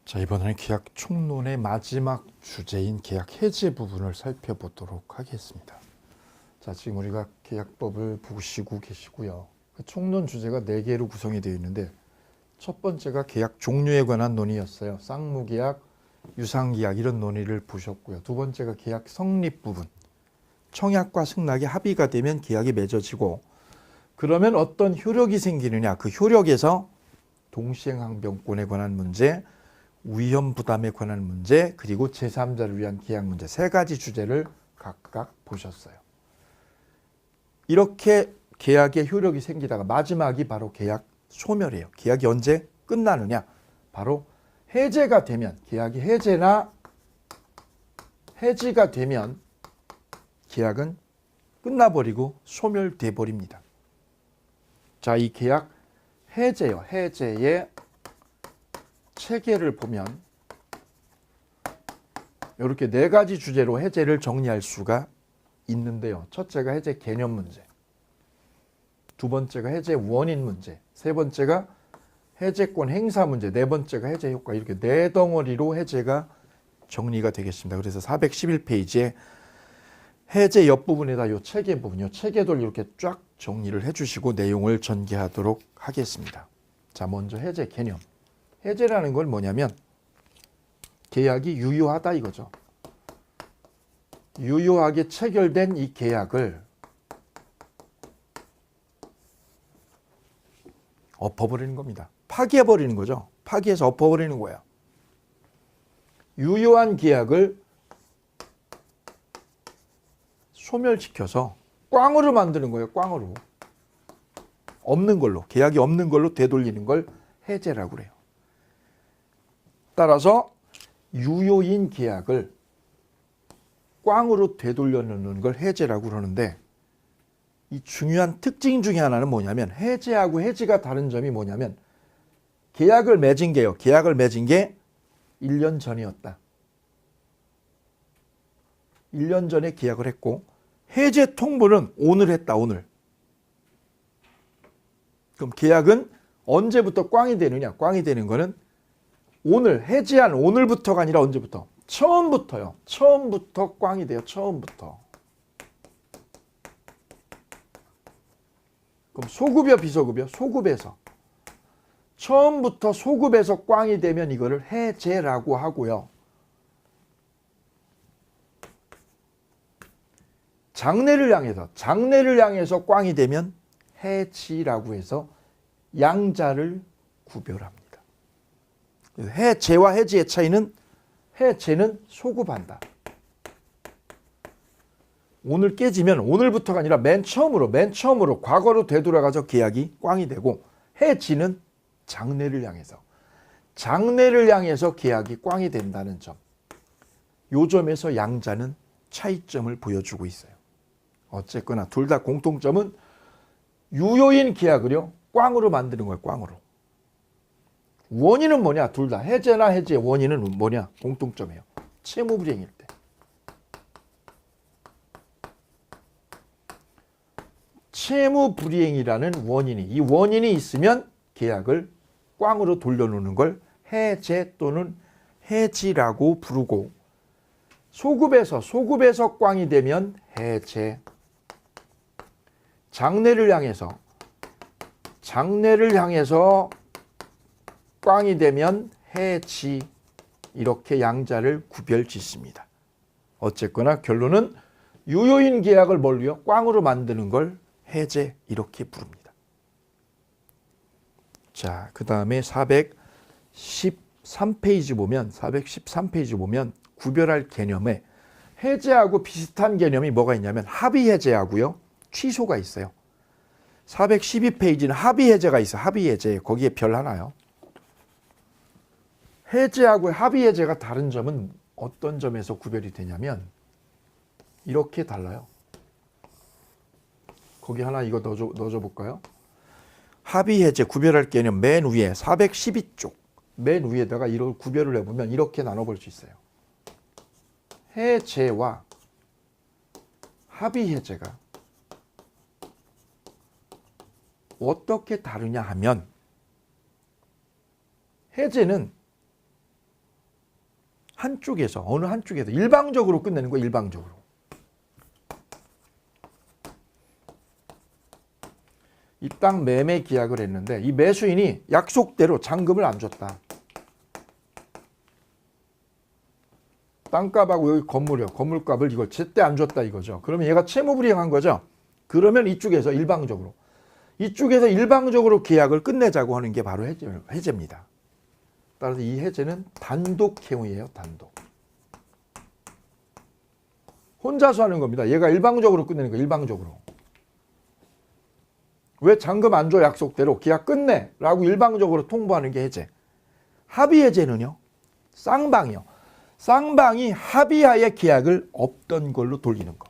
자, 이번에는 계약 총론의 마지막 주제인 계약 해제 부분을 살펴보도록 하겠습니다. 자, 지금 우리가 계약법을 보시고 계시고요. 그 총론 주제가 4개로 구성이 되어 있는데 첫 번째가 계약 종류에 관한 논의였어요. 쌍무계약, 유상계약 이런 논의를 보셨고요. 두 번째가 계약 성립 부분. 청약과 승낙이 합의가 되면 계약이 맺어지고 그러면 어떤 효력이 생기느냐. 그 효력에서 동시행항변권에 관한 문제, 위험 부담에 관한 문제, 그리고 제3자를 위한 계약 문제 3가지 주제를 각각 보셨어요. 이렇게 계약의 효력이 생기다가 마지막이 바로 계약 소멸이에요. 계약이 언제 끝나느냐? 바로 해제가 되면, 계약이 해지가 되면 계약은 끝나버리고 소멸돼 버립니다. 자, 이 계약 해제요. 해제의 체계를 보면 이렇게 4가지 주제로 해제를 정리할 수가 있는데요. 첫째가 해제 개념 문제, 두 번째가 해제 원인 문제, 세 번째가 해제권 행사 문제, 네 번째가 해제 효과, 이렇게 4덩어리로 해제가 정리가 되겠습니다. 그래서 411페이지에 해제 옆부분에다 요 체계 부분, 요 체계도를 이렇게 쫙 정리를 해주시고 내용을 전개하도록 하겠습니다. 자, 먼저 해제 개념. 해제라는 건 뭐냐면 계약이 유효하다 이거죠. 유효하게 체결된 이 계약을 엎어버리는 겁니다. 파기해버리는 거죠. 파기해서 엎어버리는 거예요. 유효한 계약을 소멸시켜서 꽝으로 만드는 거예요. 꽝으로. 없는 걸로, 계약이 없는 걸로 되돌리는 걸 해제라고 그래요. 따라서 유효인 계약을 꽝으로 되돌려놓는 걸 해제라고 그러는데 이 중요한 특징 중에 하나는 뭐냐면 해제하고 해지가 다른 점이 뭐냐면 계약을 맺은 게 1년 전이었다. 1년 전에 계약을 했고 해제 통보는 오늘 했다. 오늘. 그럼 계약은 언제부터 꽝이 되느냐? 꽝이 되는 거는 오늘, 해지한 오늘부터가 아니라 언제부터? 처음부터요. 처음부터 꽝이 돼요. 처음부터. 그럼 소급이요, 비소급이요? 소급에서. 처음부터 소급에서 꽝이 되면 이거를 해제라고 하고요. 장래를 향해서 꽝이 되면 해지라고 해서 양자를 구별합니다. 해제와 해지의 차이는 해제는 소급한다. 오늘 깨지면 오늘부터가 아니라 맨 처음으로 과거로 되돌아가서 계약이 꽝이 되고 해지는 장래를 향해서 계약이 꽝이 된다는 점. 요 점에서 양자는 차이점을 보여주고 있어요. 어쨌거나 둘 다 공통점은 유효인 계약을요 꽝으로 만드는 거예요. 꽝으로. 원인은 뭐냐? 둘 다 해제나 해지의 원인은 뭐냐? 공통점이에요. 채무불이행일 때. 채무불이행이라는 원인이, 이 원인이 있으면 계약을 꽝으로 돌려놓는 걸 해제 또는 해지라고 부르고 소급에서 꽝이 되면 해제, 장래를 향해서 꽝이 되면 해지, 이렇게 양자를 구별짓습니다. 어쨌거나 결론은 유효인 계약을 뭘로요? 꽝으로 만드는 걸 해제, 이렇게 부릅니다. 자, 그 다음에 413페이지 보면 구별할 개념에 해제하고 비슷한 개념이 뭐가 있냐면 합의 해제하고요 취소가 있어요. 412페이지는 합의 해제가 있어요. 합의 해제, 거기에 별 하나요. 해제하고 합의 해제가 다른 점은 어떤 점에서 구별이 되냐면 이렇게 달라요. 거기 하나 이거 넣어줘 볼까요? 합의 해제 구별할 개념 맨 위에 412쪽 맨 위에다가 이걸 구별을 해보면 이렇게 나눠볼 수 있어요. 해제와 합의 해제가 어떻게 다르냐 하면 해제는 한쪽에서 어느 한쪽에서 일방적으로 끝내는 거예요. 일방적으로. 이 땅 매매 계약을 했는데 이 매수인이 약속대로 잔금을 안 줬다. 땅값하고 여기 건물이요. 건물값을 이걸 제때 안 줬다 이거죠. 그러면 얘가 채무불이행한 거죠. 그러면 이쪽에서 일방적으로 계약을 끝내자고 하는 게 바로 해제입니다. 따라서 이 해제는 단독 행위예요. 단독. 혼자서 하는 겁니다. 얘가 일방적으로 끝내는 거예요. 일방적으로. 왜 잔금 안 줘 약속대로 계약 끝내 라고 일방적으로 통보하는 게 해제. 합의 해제는요. 쌍방이요. 쌍방이 합의하에 계약을 없던 걸로 돌리는 거.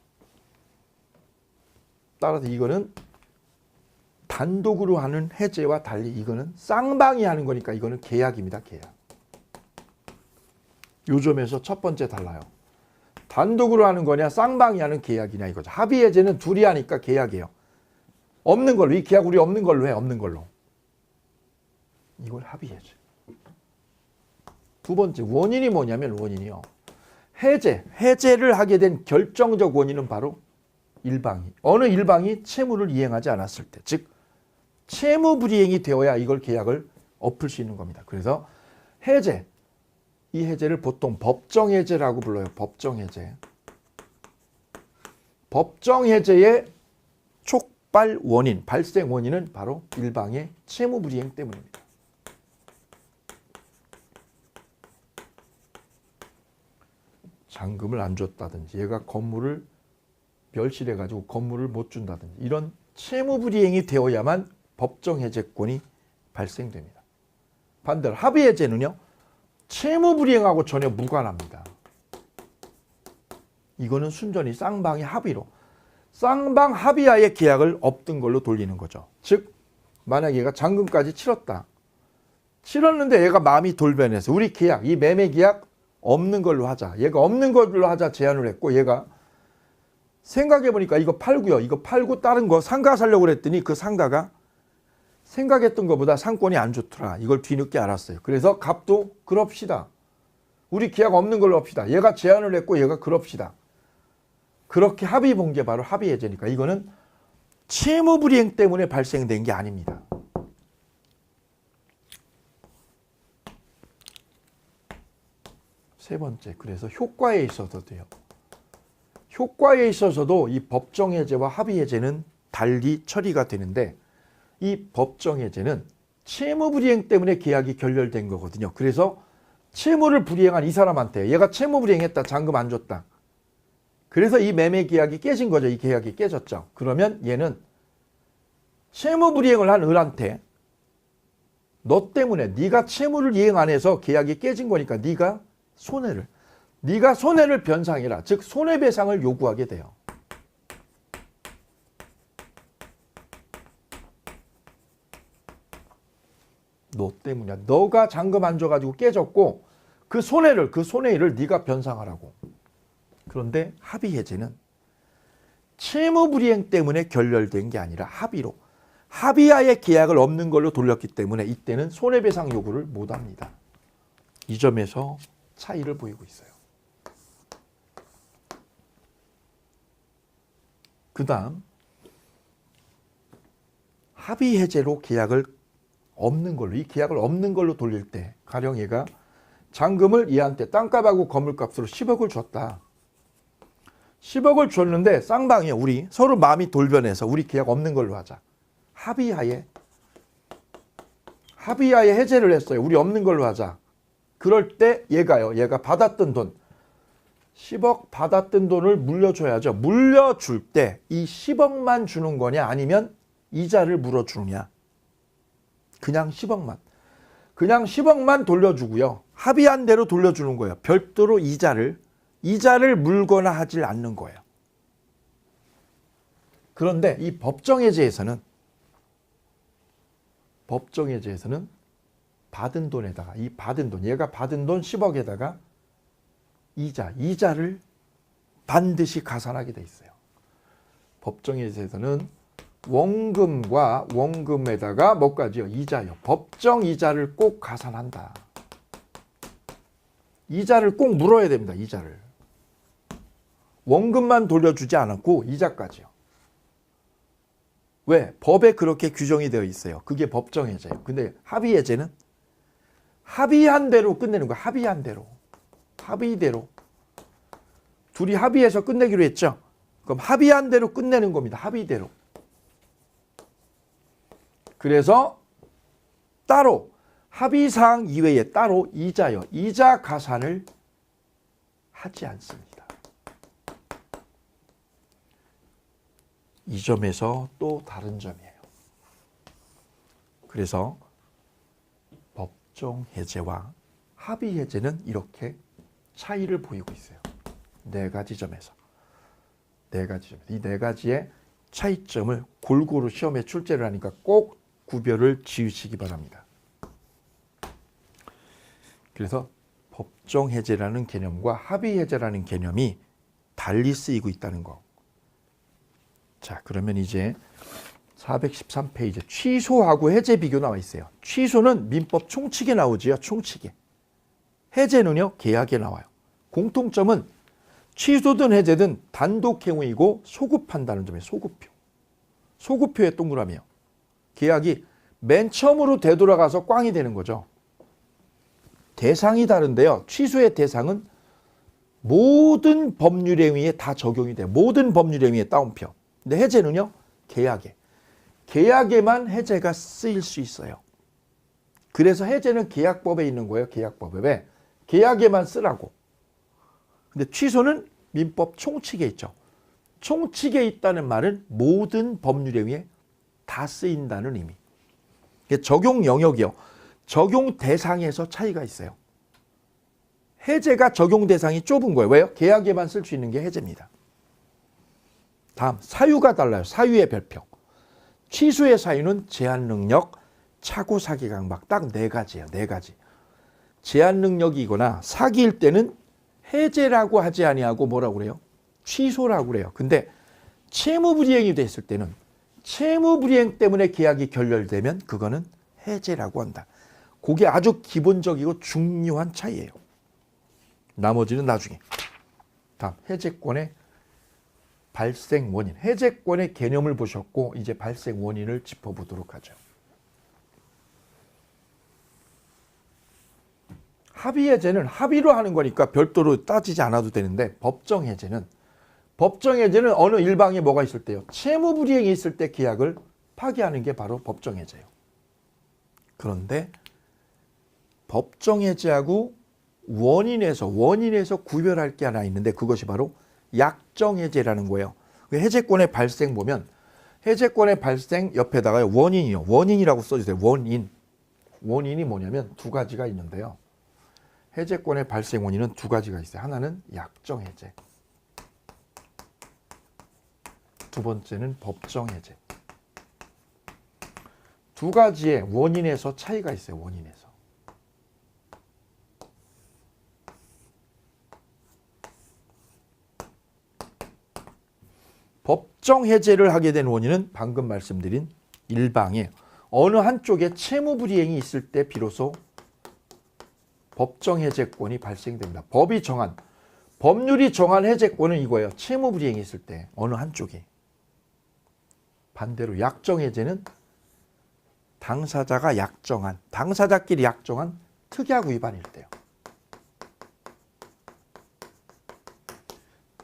따라서 이거는 단독으로 하는 해제와 달리 이거는 쌍방이 하는 거니까 이거는 계약입니다. 계약. 요 점에서 첫 번째 달라요. 단독으로 하는 거냐 쌍방이 하는 계약이냐 이거죠. 합의 해제는 둘이 하니까 계약이에요. 없는 걸로. 이 계약 우리 없는 걸로 해. 없는 걸로. 이걸 합의 해제. 두 번째 원인이 뭐냐면 원인이요. 해제를 하게 된 결정적 원인은 바로 일방이. 어느 일방이 채무를 이행하지 않았을 때. 즉 채무 불이행이 되어야 이걸 계약을 엎을 수 있는 겁니다. 그래서 해제. 이 해제를 보통 법정해제라고 불러요. 법정해제. 법정해제의 촉발 원인, 발생 원인은 바로 일방의 채무 불이행 때문입니다. 잔금을 안 줬다든지 얘가 건물을 멸실해가지고 건물을 못 준다든지 이런 채무 불이행이 되어야만 법정해제권이 발생됩니다. 반대로 합의해제는요. 채무 불이행하고 전혀 무관합니다. 이거는 순전히 쌍방의 합의로 쌍방 합의하에 계약을 엎든 걸로 돌리는 거죠. 즉 만약에 얘가 잔금까지 치렀다. 치렀는데 얘가 마음이 돌변해서 우리 계약, 이 매매 계약 없는 걸로 하자. 얘가 없는 걸로 하자 제안을 했고 얘가 생각해보니까 이거 팔고요. 이거 팔고 다른 거 상가 사려고 그랬더니 그 상가가 생각했던 것보다 상권이 안 좋더라. 이걸 뒤늦게 알았어요. 그래서 값도 그럽시다. 우리 계약 없는 걸로 합시다. 얘가 제안을 했고 얘가 그럽시다. 그렇게 합의 본 게 바로 합의 해제니까 이거는 채무 불이행 때문에 발생된 게 아닙니다. 세 번째, 그래서 효과에 있어서도요. 효과에 있어서도 이 법정해제와 합의해제는 달리 처리가 되는데 이 법정해제는 채무 불이행 때문에 계약이 결렬된 거거든요. 그래서 채무를 불이행한 이 사람한테 얘가 채무 불이행했다. 잔금 안 줬다. 그래서 이 매매 계약이 깨진 거죠. 이 계약이 깨졌죠. 그러면 얘는 채무 불이행을 한 을한테 너 때문에 네가 채무를 이행 안 해서 계약이 깨진 거니까 네가 손해를 변상해라. 즉 손해배상을 요구하게 돼요. 너 때문이야. 너가 잔금 안 줘가지고 깨졌고 그 손해를 네가 변상하라고. 그런데 합의해제는 채무불이행 때문에 결렬된 게 아니라 합의로 합의하에 계약을 없는 걸로 돌렸기 때문에 이때는 손해배상 요구를 못합니다. 이 점에서 차이를 보이고 있어요. 그 다음 합의해제로 계약을 없는 걸로 이 계약을 없는 걸로 돌릴 때 가령 얘가 잔금을 얘한테 땅값하고 건물값으로 10억을 줬다. 10억을 줬는데 쌍방이 우리 서로 마음이 돌변해서 우리 계약 없는 걸로 하자. 합의하에 해제를 했어요. 우리 없는 걸로 하자. 그럴 때 얘가 받았던 돈 10억 받았던 돈을 물려줘야죠. 물려줄 때 이 10억만 주는 거냐 아니면 이자를 물어주느냐. 그냥 10억만 돌려주고요. 합의한 대로 돌려주는 거예요. 별도로 이자를 물거나 하질 않는 거예요. 그런데 이 법정해제에서는 받은 돈에다가 얘가 받은 돈 10억에다가 이자를 반드시 가산하게 돼 있어요. 법정해제에서는 원금과 원금에다가 뭐까지요? 이자요. 법정 이자를 꼭 가산한다. 이자를 꼭 물어야 됩니다. 이자를. 원금만 돌려주지 않았고 이자까지요. 왜? 법에 그렇게 규정이 되어 있어요. 그게 법정해제예요. 근데 합의해제는 합의한 대로 끝내는 거야. 합의한 대로. 합의대로. 둘이 합의해서 끝내기로 했죠. 그럼 합의한 대로 끝내는 겁니다. 합의대로. 그래서 따로 합의사항 이외에 따로 이자요. 이자 가산을 하지 않습니다. 이 점에서 또 다른 점이에요. 그래서 법정 해제와 합의 해제는 이렇게 차이를 보이고 있어요. 네 가지 점에서. 네 가지 점. 이 네 가지의 차이점을 골고루 시험에 출제를 하니까 꼭 구별을 지으시기 바랍니다. 그래서 법정 해제라는 개념과 합의 해제라는 개념이 달리 쓰이고 있다는 거. 자, 그러면 이제 413페이지 취소하고 해제 비교 나와 있어요. 취소는 민법 총칙에 나오지요. 총칙에. 해제는요. 계약에 나와요. 공통점은 취소든 해제든 단독 행위이고 소급한다는 점이에요. 소급표. 소급표에 동그라미요. 계약이 맨 처음으로 되돌아가서 꽝이 되는 거죠. 대상이 다른데요. 취소의 대상은 모든 법률 행위에 다 적용이 돼요. 모든 법률 행위에 따옴표. 근데 해제는요. 계약에. 계약에만 해제가 쓰일 수 있어요. 그래서 해제는 계약법에 있는 거예요. 계약법에. 왜? 계약에만 쓰라고. 근데 취소는 민법 총칙에 있죠. 총칙에 있다는 말은 모든 법률 행위에 다 쓰인다는 의미. 적용 영역이요. 적용 대상에서 차이가 있어요. 해제가 적용 대상이 좁은 거예요. 왜요? 계약에만 쓸 수 있는 게 해제입니다. 다음, 사유가 달라요. 사유의 별표. 취소의 사유는 제한 능력, 착오, 사기, 강박. 딱 네 가지예요. 네 가지. 제한 능력이거나 사기일 때는 해제라고 하지 아니하고 뭐라고 그래요? 취소라고 그래요. 근데 채무불이행이 됐을 때는 채무불이행 때문에 계약이 결렬되면 그거는 해제라고 한다. 그게 아주 기본적이고 중요한 차이예요. 나머지는 나중에. 다음, 해제권의 발생 원인. 해제권의 개념을 보셨고 이제 발생 원인을 짚어보도록 하죠. 합의 해제는 합의로 하는 거니까 별도로 따지지 않아도 되는데 법정 해제는 어느 일방에 뭐가 있을 때요. 채무불이행이 있을 때 계약을 파기하는 게 바로 법정 해제예요. 그런데 법정 해제하고 원인에서 구별할 게 하나 있는데 그것이 바로 약정 해제라는 거예요. 해제권의 발생 보면 해제권의 발생 옆에다가 원인이요. 원인이라고 써주세요. 원인. 원인이 뭐냐면 두 가지가 있는데요. 해제권의 발생 원인은 두 가지가 있어요. 하나는 약정 해제. 두 번째는 법정 해제. 두 가지의 원인에서 차이가 있어요. 원인에서. 법정 해제를 하게 된 원인은 방금 말씀드린 일방에 어느 한쪽에 채무불이행이 있을 때 비로소 법정 해제권이 발생됩니다. 법률이 정한 해제권은 이거예요. 채무불이행이 있을 때 어느 한쪽이. 반대로 약정 해제는 당사자끼리 약정한 특약 위반일 때요.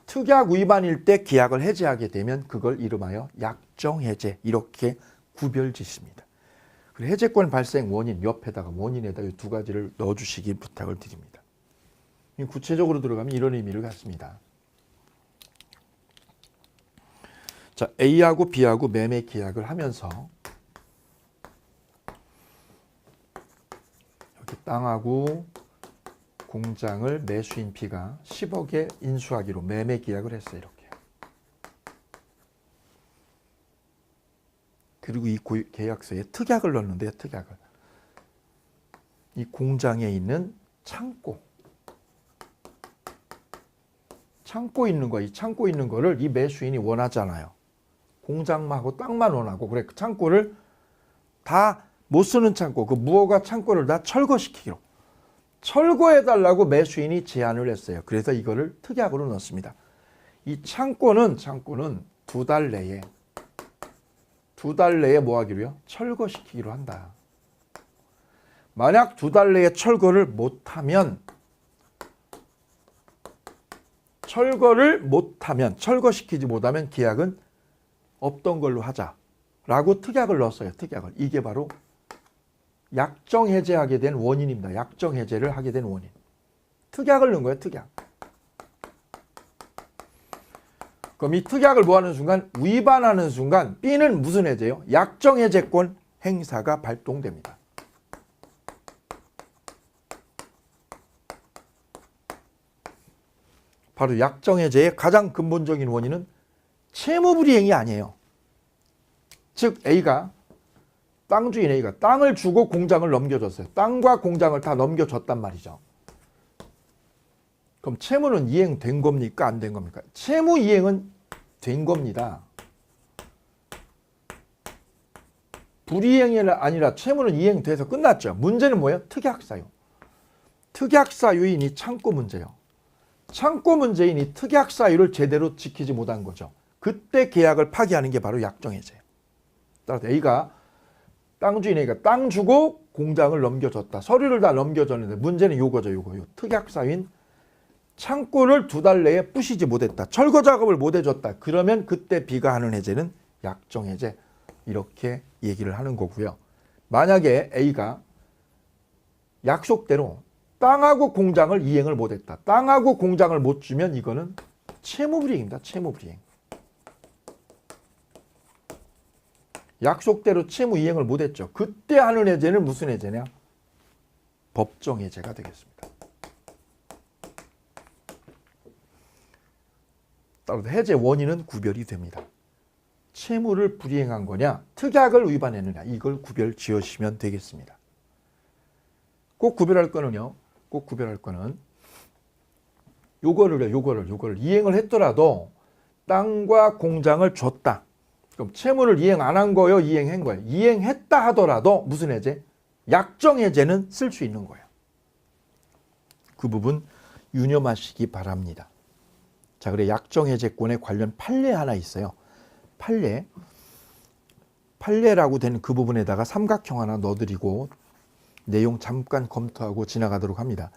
특약 위반일 때 계약을 해제하게 되면 그걸 이름하여 약정 해제 이렇게 구별짓습니다. 그리고 해제권 발생 원인 옆에다가 원인에다 이 두 가지를 넣어주시기 부탁을 드립니다. 구체적으로 들어가면 이런 의미를 갖습니다. 자, A하고 B하고 매매 계약을 하면서 여기 땅하고 공장을 매수인 B가 10억에 인수하기로 매매 계약을 했어요. 이렇게. 그리고 이 계약서에 특약을 넣는데요. 특약을. 이 공장에 있는 창고 있는 거, 이 창고 있는 거를 이 매수인이 원하잖아요. 공장하고 땅만 원하고 그래 그 창고를 다 못 쓰는 창고, 그 무허가 창고를 다 철거시키기로 철거해달라고 매수인이 제안을 했어요. 그래서 이거를 특약으로 넣습니다. 이 창고는 두 달 내에 뭐 하기로요? 철거시키기로 한다. 만약 두 달 내에 철거를 못하면 철거시키지 못하면 계약은 없던 걸로 하자라고 특약을 넣었어요. 특약을. 이게 바로 약정해제하게 된 원인입니다. 약정해제를 하게 된 원인. 특약을 넣은 거예요. 특약. 그럼 이 특약을 뭐 하는 순간? 위반하는 순간 B는 무슨 해제요? 약정해제권 행사가 발동됩니다. 바로 약정해제의 가장 근본적인 원인은 채무불이행이 아니에요. 즉 A가 땅주인 A가 땅을 주고 공장을 넘겨줬어요. 땅과 공장을 다 넘겨줬단 말이죠. 그럼 채무는 이행된 겁니까? 안 된 겁니까? 채무 이행은 된 겁니다. 불이행이 아니라 채무는 이행돼서 끝났죠. 문제는 뭐예요? 특약사유. 특약사유인 이 창고 문제예요. 창고 문제인 이 특약사유를 제대로 지키지 못한 거죠. 그때 계약을 파기하는 게 바로 약정해제예요. 따라서 A가 땅주인 A가 땅 주고 공장을 넘겨줬다. 서류를 다 넘겨줬는데 문제는 요거죠. 요거. 특약사유인 창고를 두 달 내에 부시지 못했다. 철거 작업을 못 해줬다. 그러면 그때 B가 하는 해제는 약정해제. 이렇게 얘기를 하는 거고요. 만약에 A가 약속대로 땅하고 공장을 이행을 못했다. 땅하고 공장을 못 주면 이거는 채무불이행입니다. 채무불이행. 약속대로 채무 이행을 못했죠. 그때 하는 해제는 무슨 해제냐? 법정해제가 되겠습니다. 따라서 해제 원인은 구별이 됩니다. 채무를 불이행한 거냐, 특약을 위반했느냐, 이걸 구별 지으시면 되겠습니다. 꼭 구별할 거는요. 꼭 구별할 거는 요거를 이행을 했더라도 땅과 공장을 줬다. 그럼 채무를 이행 안 한 거예요? 이행한 거예요? 이행했다 하더라도 무슨 해제? 약정해제는 쓸 수 있는 거예요. 그 부분 유념하시기 바랍니다. 자, 그래 약정해제권에 관련 판례 하나 있어요. 판례라고 된 그 부분에다가 삼각형 하나 넣어드리고 내용 잠깐 검토하고 지나가도록 합니다.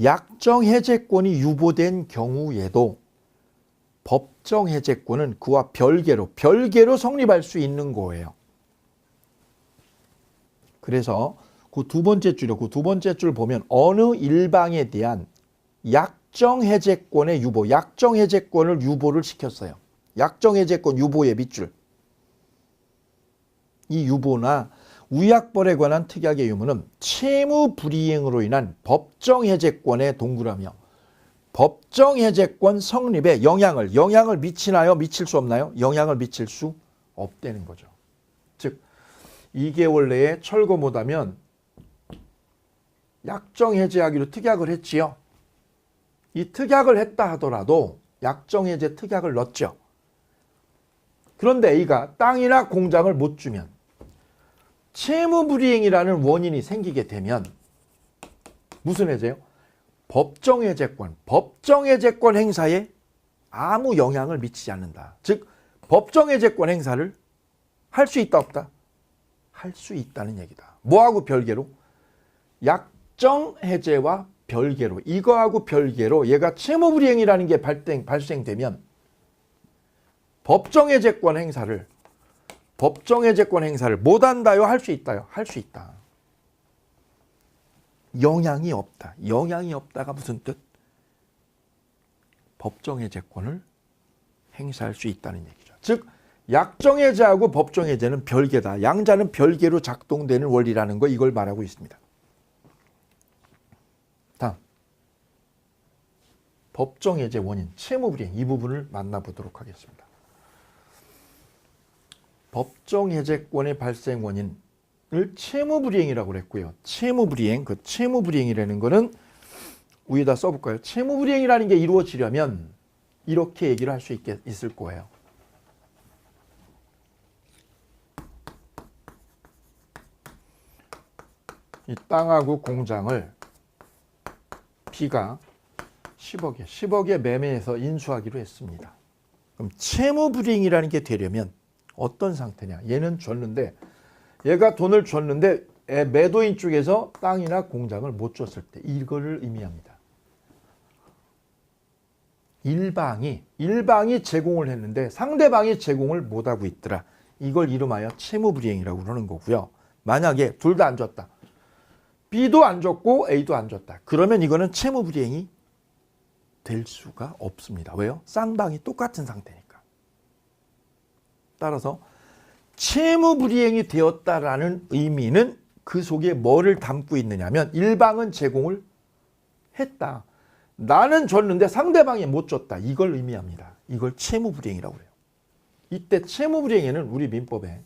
약정해제권이 유보된 경우에도 법정해제권은 그와 별개로 성립할 수 있는 거예요. 그래서 그 두 번째 줄 보면 어느 일방에 대한 약정해제권의 유보, 약정해제권을 유보를 시켰어요. 약정해제권 유보의 밑줄. 이 유보나 위약벌에 관한 특약의 유무는 채무불이행으로 인한 법정해제권에 동그라며 법정해제권 성립에 영향을 미치나요? 미칠 수 없나요? 영향을 미칠 수 없다는 거죠. 즉 2개월 내에 철거 못하면 약정해제하기로 특약을 했지요. 이 특약을 했다 하더라도 약정해제 특약을 넣었죠. 그런데 A가 땅이나 공장을 못 주면 채무불이행이라는 원인이 생기게 되면 무슨 해제요? 법정해제권 행사에 아무 영향을 미치지 않는다. 즉 법정해제권 행사를 할 수 있다 없다? 할 수 있다는 얘기다. 뭐하고 별개로? 약정해제와 별개로, 이거하고 별개로 얘가 채무불이행이라는 게 발생되면 법정해제권 행사를 못한다요? 할 수 있다요? 할 수 있다. 영향이 없다. 영향이 없다가 무슨 뜻? 법정해제권을 행사할 수 있다는 얘기죠. 즉 약정해제하고 법정해제는 별개다. 양자는 별개로 작동되는 원리라는 거, 이걸 말하고 있습니다. 다음 법정해제 원인, 채무불이행, 이 부분을 만나보도록 하겠습니다. 법정해제권의 발생 원인을 채무불이행이라고 그랬고요. 채무불이행이라는 거는 위에다 써볼까요? 채무불이행이라는 게 이루어지려면 이렇게 얘기를 할 수 있을 거예요. 이 땅하고 공장을 B가 10억에 매매해서 인수하기로 했습니다. 그럼 채무불이행이라는 게 되려면 어떤 상태냐? 얘는 줬는데 얘가 돈을 줬는데 매도인 쪽에서 땅이나 공장을 못 줬을 때 이거를 의미합니다. 일방이 제공을 했는데 상대방이 제공을 못하고 있더라. 이걸 이름하여 채무불이행이라고 그러는 거고요. 만약에 둘 다 안 줬다. B도 안 줬고 A도 안 줬다. 그러면 이거는 채무불이행이 될 수가 없습니다. 왜요? 쌍방이 똑같은 상태니까. 따라서 채무불이행이 되었다라는 의미는 그 속에 뭐를 담고 있느냐면 일방은 제공을 했다. 나는 줬는데 상대방이 못 줬다. 이걸 의미합니다. 이걸 채무불이행이라고 해요. 이때 채무불이행에는 우리 민법에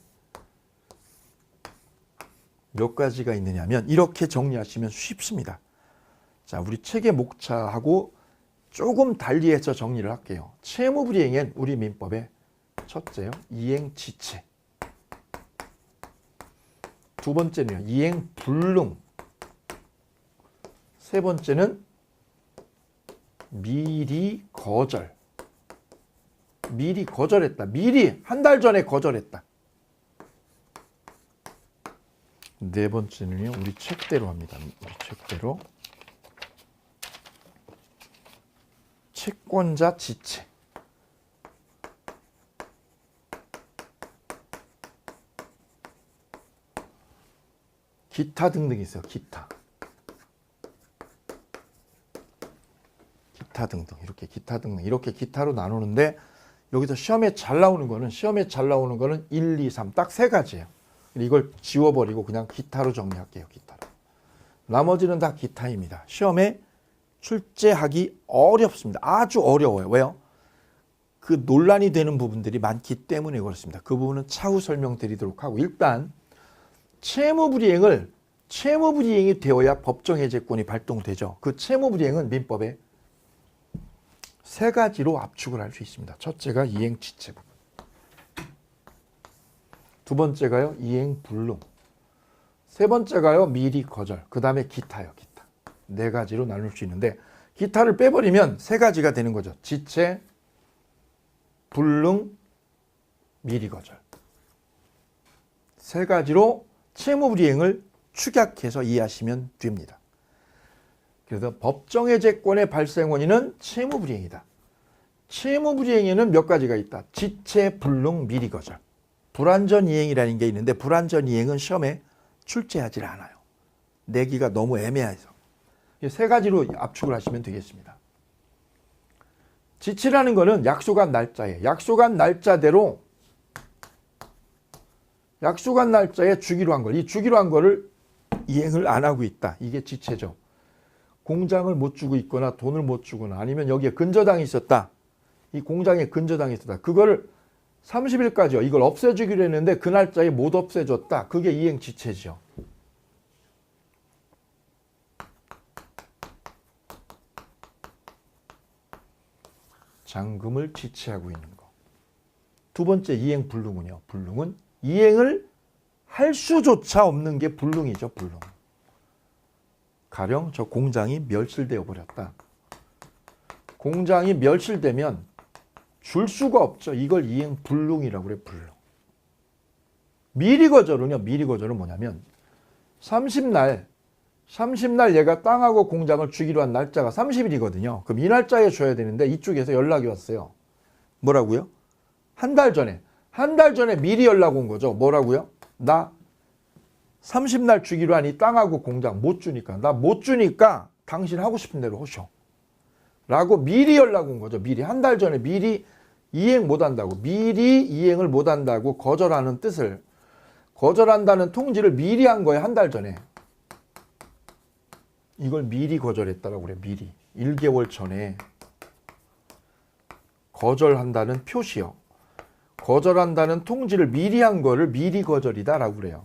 몇 가지가 있느냐면 이렇게 정리하시면 쉽습니다. 자, 우리 책의 목차하고 조금 달리해서 정리를 할게요. 채무불이행엔 우리 민법에 첫째요, 이행지체. 두 번째는요, 이행불능. 세 번째는 미리 거절. 미리 거절했다. 미리 한 달 전에 거절했다. 네 번째는요, 우리 책대로 합니다. 우리 책대로. 채권자 지체. 기타 등등 있어요. 기타 등등. 이렇게 기타 등등. 이렇게 기타로 나누는데 여기서 시험에 잘 나오는 거는 1, 2, 3 딱 세 가지예요. 이걸 지워버리고 그냥 기타로 정리할게요. 기타로. 나머지는 다 기타입니다. 시험에 출제하기 어렵습니다. 아주 어려워요. 왜요? 그 논란이 되는 부분들이 많기 때문에 그렇습니다. 그 부분은 차후 설명드리도록 하고, 일단 채무불이행이 되어야 법정해제권이 발동되죠. 그 채무불이행은 민법에 세 가지로 압축을 할 수 있습니다. 첫째가 이행지체 부분. 두 번째가요, 이행불능. 세 번째가요, 미리 거절. 그 다음에 기타요, 기타. 네 가지로 나눌 수 있는데 기타를 빼버리면 세 가지가 되는 거죠. 지체, 불능, 미리 거절. 세 가지로 채무불이행을 축약해서 이해하시면 됩니다. 그래서 법정해제권의 발생 원인은 채무불이행이다. 채무불이행에는 몇 가지가 있다. 지체, 불능, 미리 거절. 불완전이행이라는 게 있는데 불완전이행은 시험에 출제하지 않아요. 내기가 너무 애매해서. 세 가지로 압축을 하시면 되겠습니다. 지체라는 거는 약속한 날짜에 주기로 한 걸, 이 주기로 한 거를 이행을 안 하고 있다. 이게 지체죠. 공장을 못 주고 있거나 돈을 못 주거나 아니면 여기에 근저당이 있었다. 이 공장에 근저당이 있었다. 그거를 30일까지요. 이걸 없애주기로 했는데 그 날짜에 못 없애줬다. 그게 이행지체죠. 잔금을 지체하고 있는 거. 두 번째 이행불능은요. 불능은 이행을 할 수조차 없는 게 불능이죠. 불능. 가령 저 공장이 멸실되어 버렸다. 공장이 멸실되면 줄 수가 없죠. 이걸 이행불능이라고 그래요. 불능. 미리 거절은 뭐냐면 30날 얘가 땅하고 공장을 주기로 한 날짜가 30일이거든요. 그럼 이 날짜에 줘야 되는데 이쪽에서 연락이 왔어요. 뭐라고요? 한 달 전에 미리 연락 온 거죠. 뭐라고요? 나 30날 주기로 한 이 땅하고 공장 못 주니까 당신 하고 싶은 대로 하셔. 라고 미리 연락 온 거죠. 미리 한 달 전에 미리 이행을 못한다고 거절하는 뜻을, 거절한다는 통지를 미리 한 거예요. 한 달 전에. 이걸 미리 거절했다라고 그래요. 미리. 1개월 전에 거절한다는 표시요. 거절한다는 통지를 미리 한 거를 미리 거절이다라고 그래요.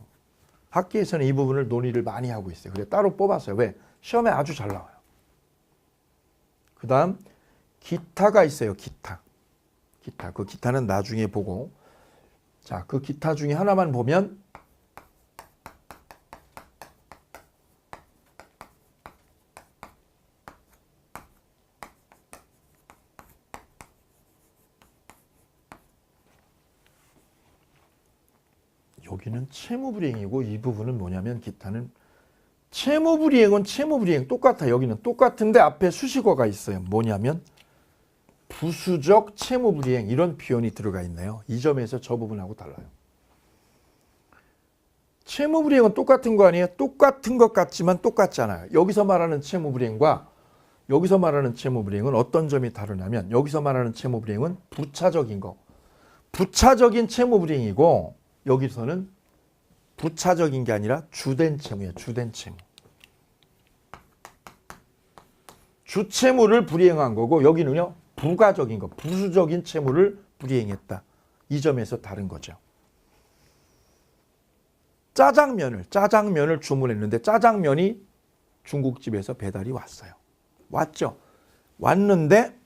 학계에서는 이 부분을 논의를 많이 하고 있어요. 그래 따로 뽑았어요. 왜? 시험에 아주 잘 나와요. 그 다음 기타가 있어요. 기타. 그 기타는 나중에 보고, 자, 그 기타 중에 하나만 보면 여기는 채무불이행이고 이 부분은 뭐냐면 기타는 채무불이행은 채무불이행 똑같아. 여기는 똑같은데 앞에 수식어가 있어요. 뭐냐면 부수적 채무불이행 이런 표현이 들어가 있네요. 이 점에서 저 부분하고 달라요. 채무불이행은 똑같은 거 아니에요? 똑같은 것 같지만 똑같지 않아요. 여기서 말하는 채무불이행과 여기서 말하는 채무불이행은 어떤 점이 다르냐면 여기서 말하는 채무불이행은 부차적인 거. 부차적인 채무불이행이고 여기서는 부차적인 게 아니라 주된 채무예요. 주된 채무. 주채무를 불이행한 거고 여기는요. 부가적인 거, 부수적인 채무를 불이행했다. 이 점에서 다른 거죠. 짜장면을 주문했는데 짜장면이 중국집에서 배달이 왔어요. 왔죠. 왔는데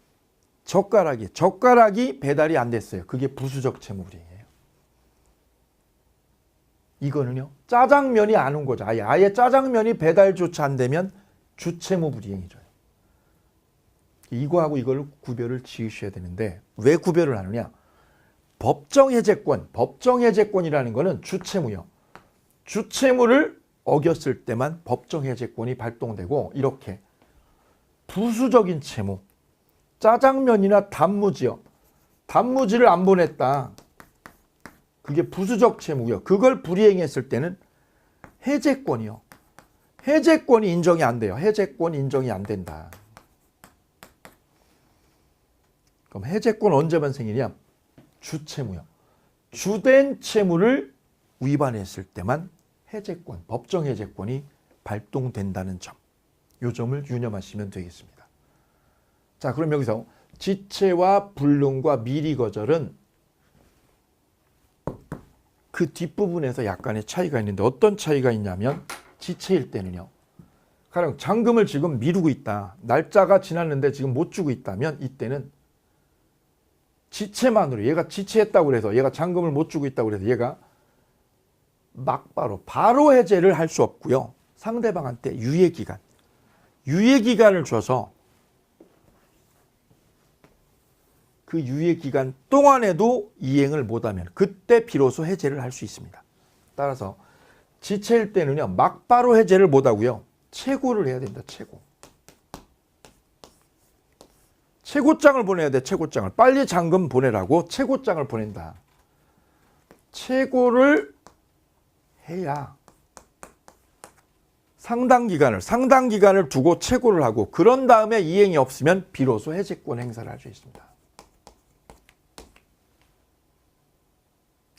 젓가락이 배달이 안 됐어요. 그게 부수적 채무불이행이에요. 이거는요. 짜장면이 안 온 거죠. 아예 짜장면이 배달조차 안 되면 주채무불이행이죠. 이거하고 이걸 구별을 지으셔야 되는데 왜 구별을 하느냐? 법정해제권이라는 거는 주채무요. 주채무를 어겼을 때만 법정해제권이 발동되고 이렇게 부수적인 채무, 짜장면이나 단무지요. 단무지를 안 보냈다. 그게 부수적 채무고요. 그걸 불이행했을 때는 해제권이요. 해제권이 인정이 안 돼요. 해제권 인정이 안 된다. 그럼 해제권 언제만 생기냐? 주채무요. 주된 채무를 위반했을 때만 해제권, 법정 해제권이 발동된다는 점. 이 점을 유념하시면 되겠습니다. 자, 그럼 여기서 지체와 불능과 미리 거절은 그 뒷부분에서 약간의 차이가 있는데 어떤 차이가 있냐면 지체일 때는요. 가령 잔금을 지금 미루고 있다. 날짜가 지났는데 지금 못 주고 있다면 이때는 지체만으로 얘가 지체했다고 그래서 얘가 잔금을 못 주고 있다고 그래서 얘가 바로 해제를 할 수 없고요. 상대방한테 유예기간을 줘서 그 유예기간 동안에도 이행을 못하면 그때 비로소 해제를 할 수 있습니다. 따라서 지체일 때는요. 막바로 해제를 못하고요. 최고를 해야 된다. 최고장을 보내야 돼. 최고장을. 빨리 잔금 보내라고 최고장을 보낸다. 최고를 해야 상당 기간을 두고 최고를 하고 그런 다음에 이행이 없으면 비로소 해제권 행사를 할 수 있습니다.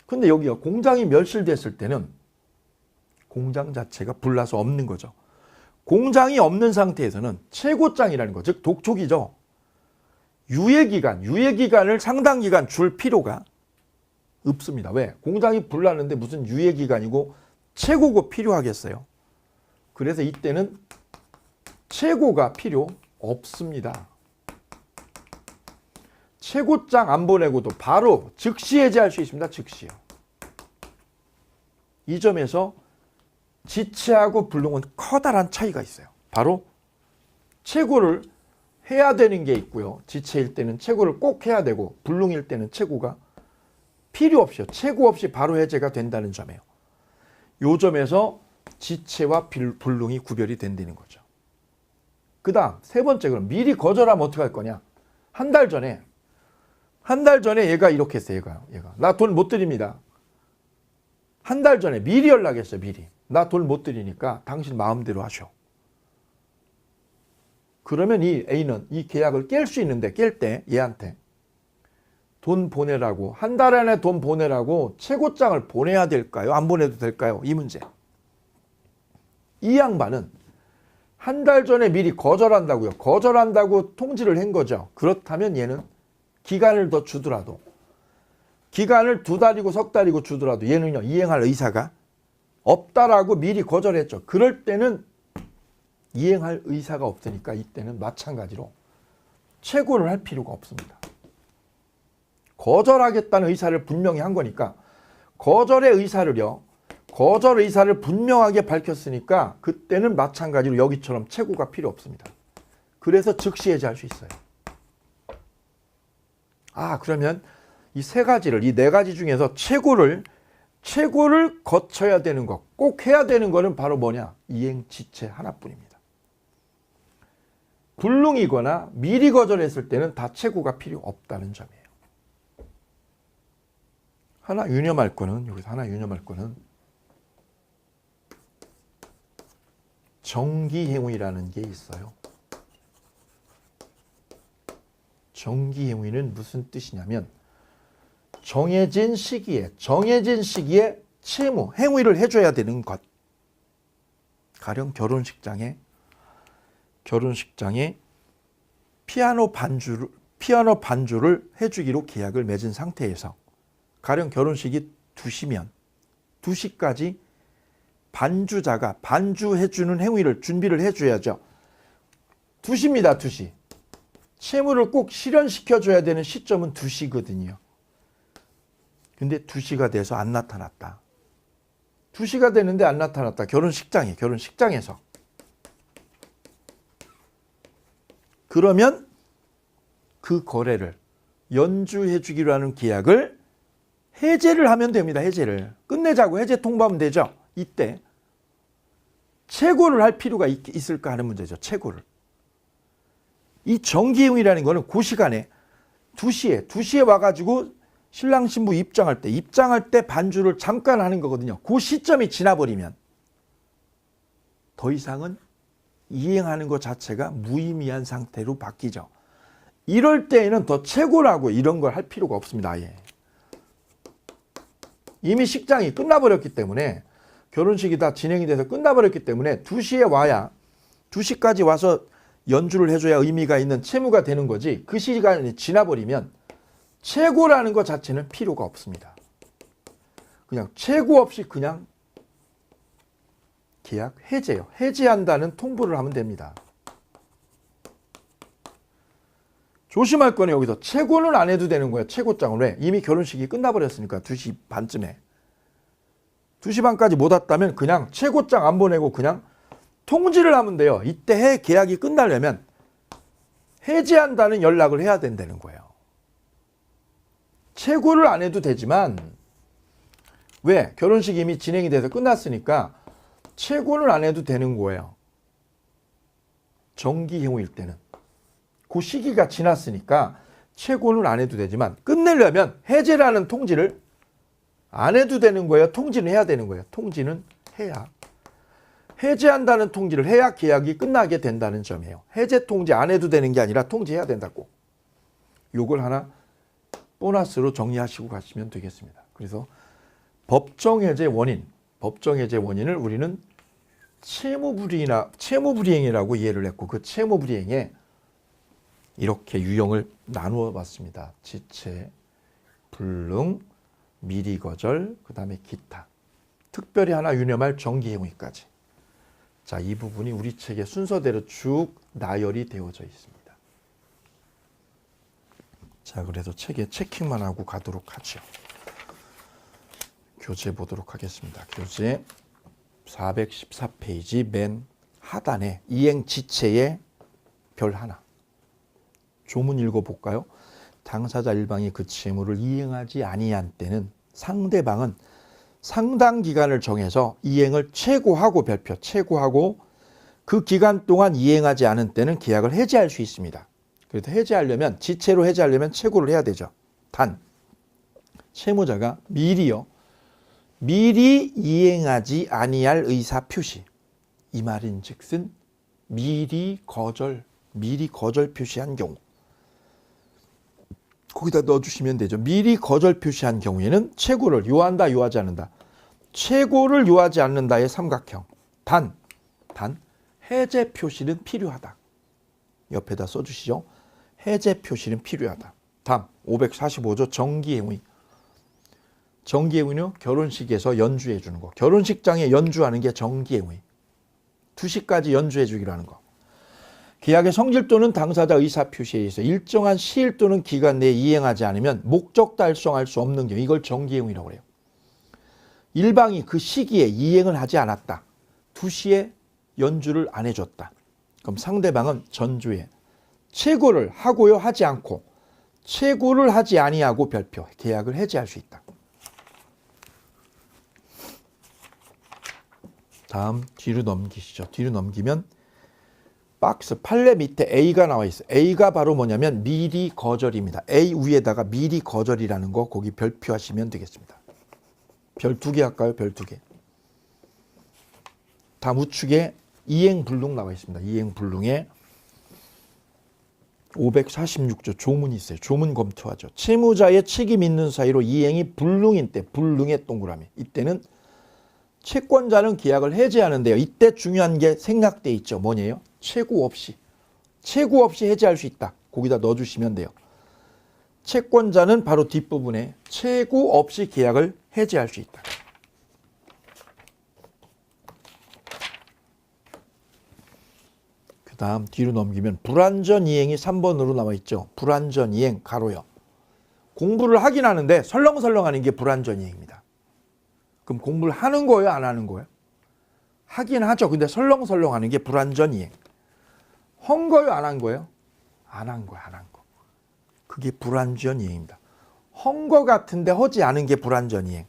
근데 여기요. 공장이 멸실됐을 때는 공장 자체가 불나서 없는 거죠. 공장이 없는 상태에서는 최고장이라는 거, 즉 독촉이죠. 유예기간을 상당 기간 줄 필요가 없습니다. 왜? 공장이 불났는데 무슨 유예기간이고 최고가 필요하겠어요? 그래서 이때는 최고가 필요 없습니다. 최고장 안 보내고도 바로 즉시 해제할 수 있습니다. 즉시요. 이 점에서 지체하고 불능은 커다란 차이가 있어요. 바로 최고를 해야 되는 게 있고요. 지체일 때는 최고를 꼭 해야 되고 불능일 때는 최고가 필요 없이요. 최고 없이 바로 해제가 된다는 점이에요. 이 점에서 지체와 불능이 구별이 된다는 거죠. 그 다음 세 번째, 그럼 미리 거절하면 어떻게 할 거냐? 한 달 전에 얘가 이렇게 했어요. 얘가 나 돈 못 드립니다. 한 달 전에 미리 연락했어요. 미리. 나 돈 못 드리니까 당신 마음대로 하셔. 그러면 이 A는 이 계약을 깰 수 있는데 깰 때 얘한테 돈 보내라고, 한 달 안에 돈 보내라고 최고장을 보내야 될까요? 안 보내도 될까요? 이 문제. 이 양반은 한 달 전에 미리 거절한다고요. 거절한다고 통지를 한 거죠. 그렇다면 얘는 기간을 더 주더라도, 기간을 2달이고 석 달이고 주더라도 얘는요, 이행할 의사가 없다라고 미리 거절했죠. 그럴 때는 이행할 의사가 없으니까 이때는 마찬가지로 최고를 할 필요가 없습니다. 거절하겠다는 의사를 분명히 한 거니까 거절 의사를 분명하게 밝혔으니까 그때는 마찬가지로 여기처럼 최고가 필요 없습니다. 그래서 즉시 해제할 수 있어요. 그러면 이 세 가지를, 이 네 가지 중에서 최고를 최고를 거쳐야 되는 것, 꼭 해야 되는 거는 바로 뭐냐? 이행지체 하나뿐입니다. 불능이거나 미리 거절했을 때는 다 최고가 필요 없다는 점이에요. 하나 유념할 거는, 여기서 하나 유념할 거는 정기행위라는 게 있어요. 정기행위는 무슨 뜻이냐면 정해진 시기에 채무, 행위를 해줘야 되는 것. 가령 결혼식장에 피아노 반주를 해주기로 계약을 맺은 상태에서 가령 결혼식이 2시면 2시까지 반주자가 반주해주는 행위를 준비를 해줘야죠. 2시입니다. 2시. 채무를 꼭 실현시켜줘야 되는 시점은 2시거든요. 근데 2시가 돼서 안 나타났다. 2시가 되는데 안 나타났다. 결혼식장에서. 그러면 그 거래를 연주해 주기로 하는 계약을 해제를 하면 됩니다. 해제를. 끝내자고 해제 통보하면 되죠. 이때 최고를 할 필요가 있을까 하는 문제죠. 최고를. 이 정기행위라는 거는 그 시간에 2시에 와가지고 신랑 신부 입장할 때 반주를 잠깐 하는 거거든요. 그 시점이 지나버리면 더 이상은 이행하는 것 자체가 무의미한 상태로 바뀌죠. 이럴 때에는 더 최고라고 이런 걸 할 필요가 없습니다. 아예. 이미 식장이 끝나버렸기 때문에 결혼식이 다 진행이 돼서 끝나버렸기 때문에 2시에 와야 2시까지 와서 연주를 해줘야 의미가 있는 채무가 되는 거지. 그 시간이 지나버리면 최고라는 것 자체는 필요가 없습니다. 그냥 최고 없이 그냥 계약 해제요. 해제한다는 통보를 하면 됩니다. 조심할 거는 여기서 최고는 안 해도 되는 거예요. 최고장은 왜? 이미 결혼식이 끝나버렸으니까 2시 반쯤에. 2시 반까지 못 왔다면 그냥 최고장 안 보내고 그냥 통지를 하면 돼요. 이때 계약이 끝나려면 해제한다는 연락을 해야 된다는 거예요. 최고를 안 해도 되지만 왜? 결혼식이 이미 진행이 돼서 끝났으니까 최고는 안 해도 되는 거예요. 정기행위일 때는. 그 시기가 지났으니까 최고는 안 해도 되지만 끝내려면 해제라는 통지를 안 해도 되는 거예요. 통지는 해야 되는 거예요. 통지는 해야. 해제한다는 통지를 해야 계약이 끝나게 된다는 점이에요. 해제 통지 안 해도 되는 게 아니라 통지해야 된다고. 요걸 하나 보너스로 정리하시고 가시면 되겠습니다. 그래서 법정해제 원인을 우리는 채무불이행이라고 이해를 했고 그 채무불이행에 이렇게 유형을 나누어 봤습니다. 지체, 불능, 미리 거절, 그 다음에 기타. 특별히 하나 유념할 정기행위까지. 자, 이 부분이 우리 책의 순서대로 쭉 나열이 되어져 있습니다. 자, 그래도 책에 체킹만 하고 가도록 하죠. 교재 보도록 하겠습니다. 교재 414페이지 맨 하단에 이행지체의 별 하나. 조문 읽어볼까요? 당사자 일방이 그 채무를 이행하지 아니한 때는 상대방은 상당 기간을 정해서 이행을 최고하고 최고하고 그 기간 동안 이행하지 않은 때는 계약을 해지할 수 있습니다. 그래도 해지하려면 지체로 해지하려면 최고를 해야 되죠. 단 채무자가 미리 이행하지 아니할 의사 표시. 이 말인즉슨 미리 거절 표시한 경우. 거기다 넣어주시면 되죠. 미리 거절 표시한 경우에는 최고를 요한다, 요하지 않는다. 최고를 요하지 않는다의 삼각형. 단 해제 표시는 필요하다. 옆에다 써주시죠. 해제 표시는 필요하다. 다음 545조 정기행위. 정기행위는 결혼식에서 연주해 주는 거. 결혼식장에 연주하는 게 정기행위. 2시까지 연주해 주기로 하는 거. 계약의 성질 또는 당사자 의사 표시에 의해서 일정한 시일 또는 기간 내에 이행하지 않으면 목적 달성할 수 없는 경우 이걸 정기행위라고 해요. 일방이 그 시기에 이행을 하지 않았다. 2시에 연주를 안 해줬다. 그럼 상대방은 전주에 최고를 하고요 하지 않고 최고를 하지 아니하고 별표 계약을 해지할 수 있다. 다음 뒤로 넘기시죠. 뒤로 넘기면 박스 판례 밑에 A가 나와 있어요. A가 바로 뭐냐면 미리 거절입니다. A 위에다가 미리 거절이라는 거 거기 별표하시면 되겠습니다. 별 2개 할까요? 별 2개. 다음 우측에 이행불능 나와 있습니다. 이행불능에 546조 조문이 있어요. 조문 검토하죠. 채무자의 책임 있는 사이로 이행이 불능인 때, 불능의 동그라미. 이때는 채권자는 계약을 해지하는데요. 이때 중요한 게 생략돼 있죠. 뭐냐요? 채구 없이. 채구 없이 해지할 수 있다. 거기다 넣어주시면 돼요. 채권자는 바로 뒷부분에 채구 없이 계약을 해지할 수 있다. 그 다음 뒤로 넘기면 불완전 이행이 3번으로 나와 있죠. 불완전 이행 가로요. 공부를 하긴 하는데 설렁설렁 하는 게 불완전 이행입니다. 그럼 공부를 하는 거예요? 안 하는 거예요? 하긴 하죠. 근데 설렁설렁 하는 게 불완전 이행. 한 거예요? 안 한 거예요? 안 한 거야, 안 한 거. 그게 불완전 이행입니다. 한 거 같은데 하지 않은 게 불완전 이행.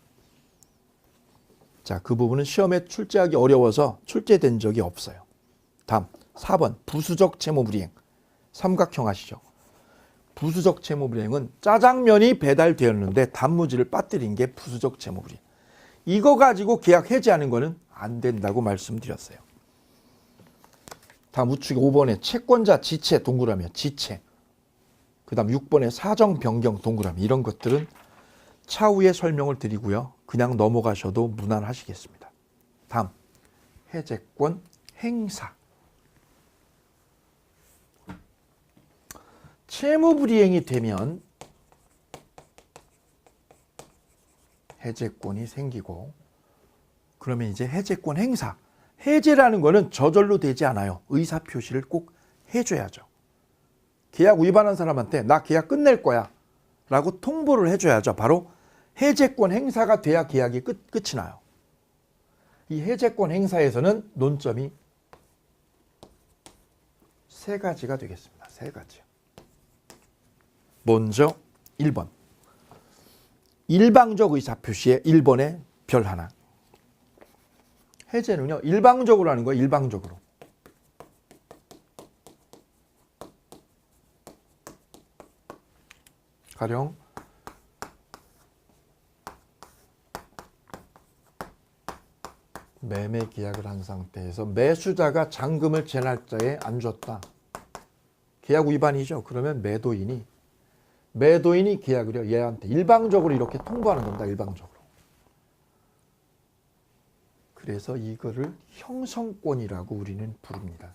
자, 그 부분은 시험에 출제하기 어려워서 출제된 적이 없어요. 다음 4번 부수적 채무불이행. 삼각형 아시죠? 부수적 채무불이행은 짜장면이 배달되었는데 단무지를 빠뜨린 게 부수적 채무불이행. 이거 가지고 계약 해지하는 거는 안 된다고 말씀드렸어요. 다음 우측에 5번에 채권자 지체 동그라미야. 지체. 그 다음 6번에 사정 변경 동그라미. 이런 것들은 차후에 설명을 드리고요. 그냥 넘어가셔도 무난하시겠습니다. 다음 해제권 행사. 채무불이행이 되면 해제권이 생기고 그러면 이제 해제권 행사. 해제라는 거는 저절로 되지 않아요. 의사표시를 꼭 해줘야죠. 계약 위반한 사람한테 나 계약 끝낼 거야 라고 통보를 해줘야죠. 바로 해제권 행사가 돼야 계약이 끝이 나요. 이 해제권 행사에서는 논점이 3가지가 되겠습니다. 3가지요. 먼저 1번. 일방적 의사표시에 1번에 별 하나. 해제는요. 일방적으로 하는 거예요. 일방적으로. 가령 매매 계약을 한 상태에서 매수자가 잔금을 제 날짜에 안 줬다. 계약 위반이죠. 그러면 매도인이 계약을요. 얘한테 일방적으로 이렇게 통보하는 겁니다. 일방적으로. 그래서 이거를 형성권이라고 우리는 부릅니다.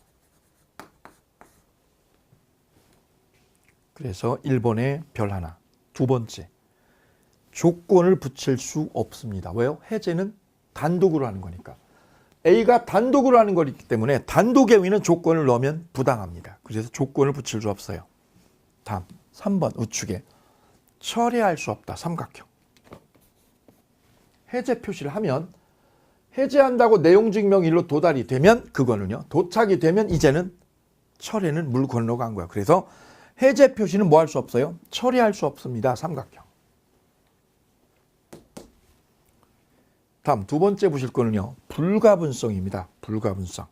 그래서 1번에 별 하나. 2번째. 조건을 붙일 수 없습니다. 왜요? 해제는 단독으로 하는 거니까. A가 단독으로 하는 거기 때문에 단독에 위는 조건을 넣으면 부당합니다. 그래서 조건을 붙일 수 없어요. 다음 3번 우측에 철회할 수 없다. 삼각형. 해제 표시를 하면 해제한다고 내용증명일로 도달이 되면 그거는요. 도착이 되면 이제는 철회는 물 건너간 거야. 그래서 해제 표시는 뭐 할 수 없어요? 처리할 수 없습니다. 삼각형. 다음 2번째 보실 거는요. 불가분성입니다. 불가분성.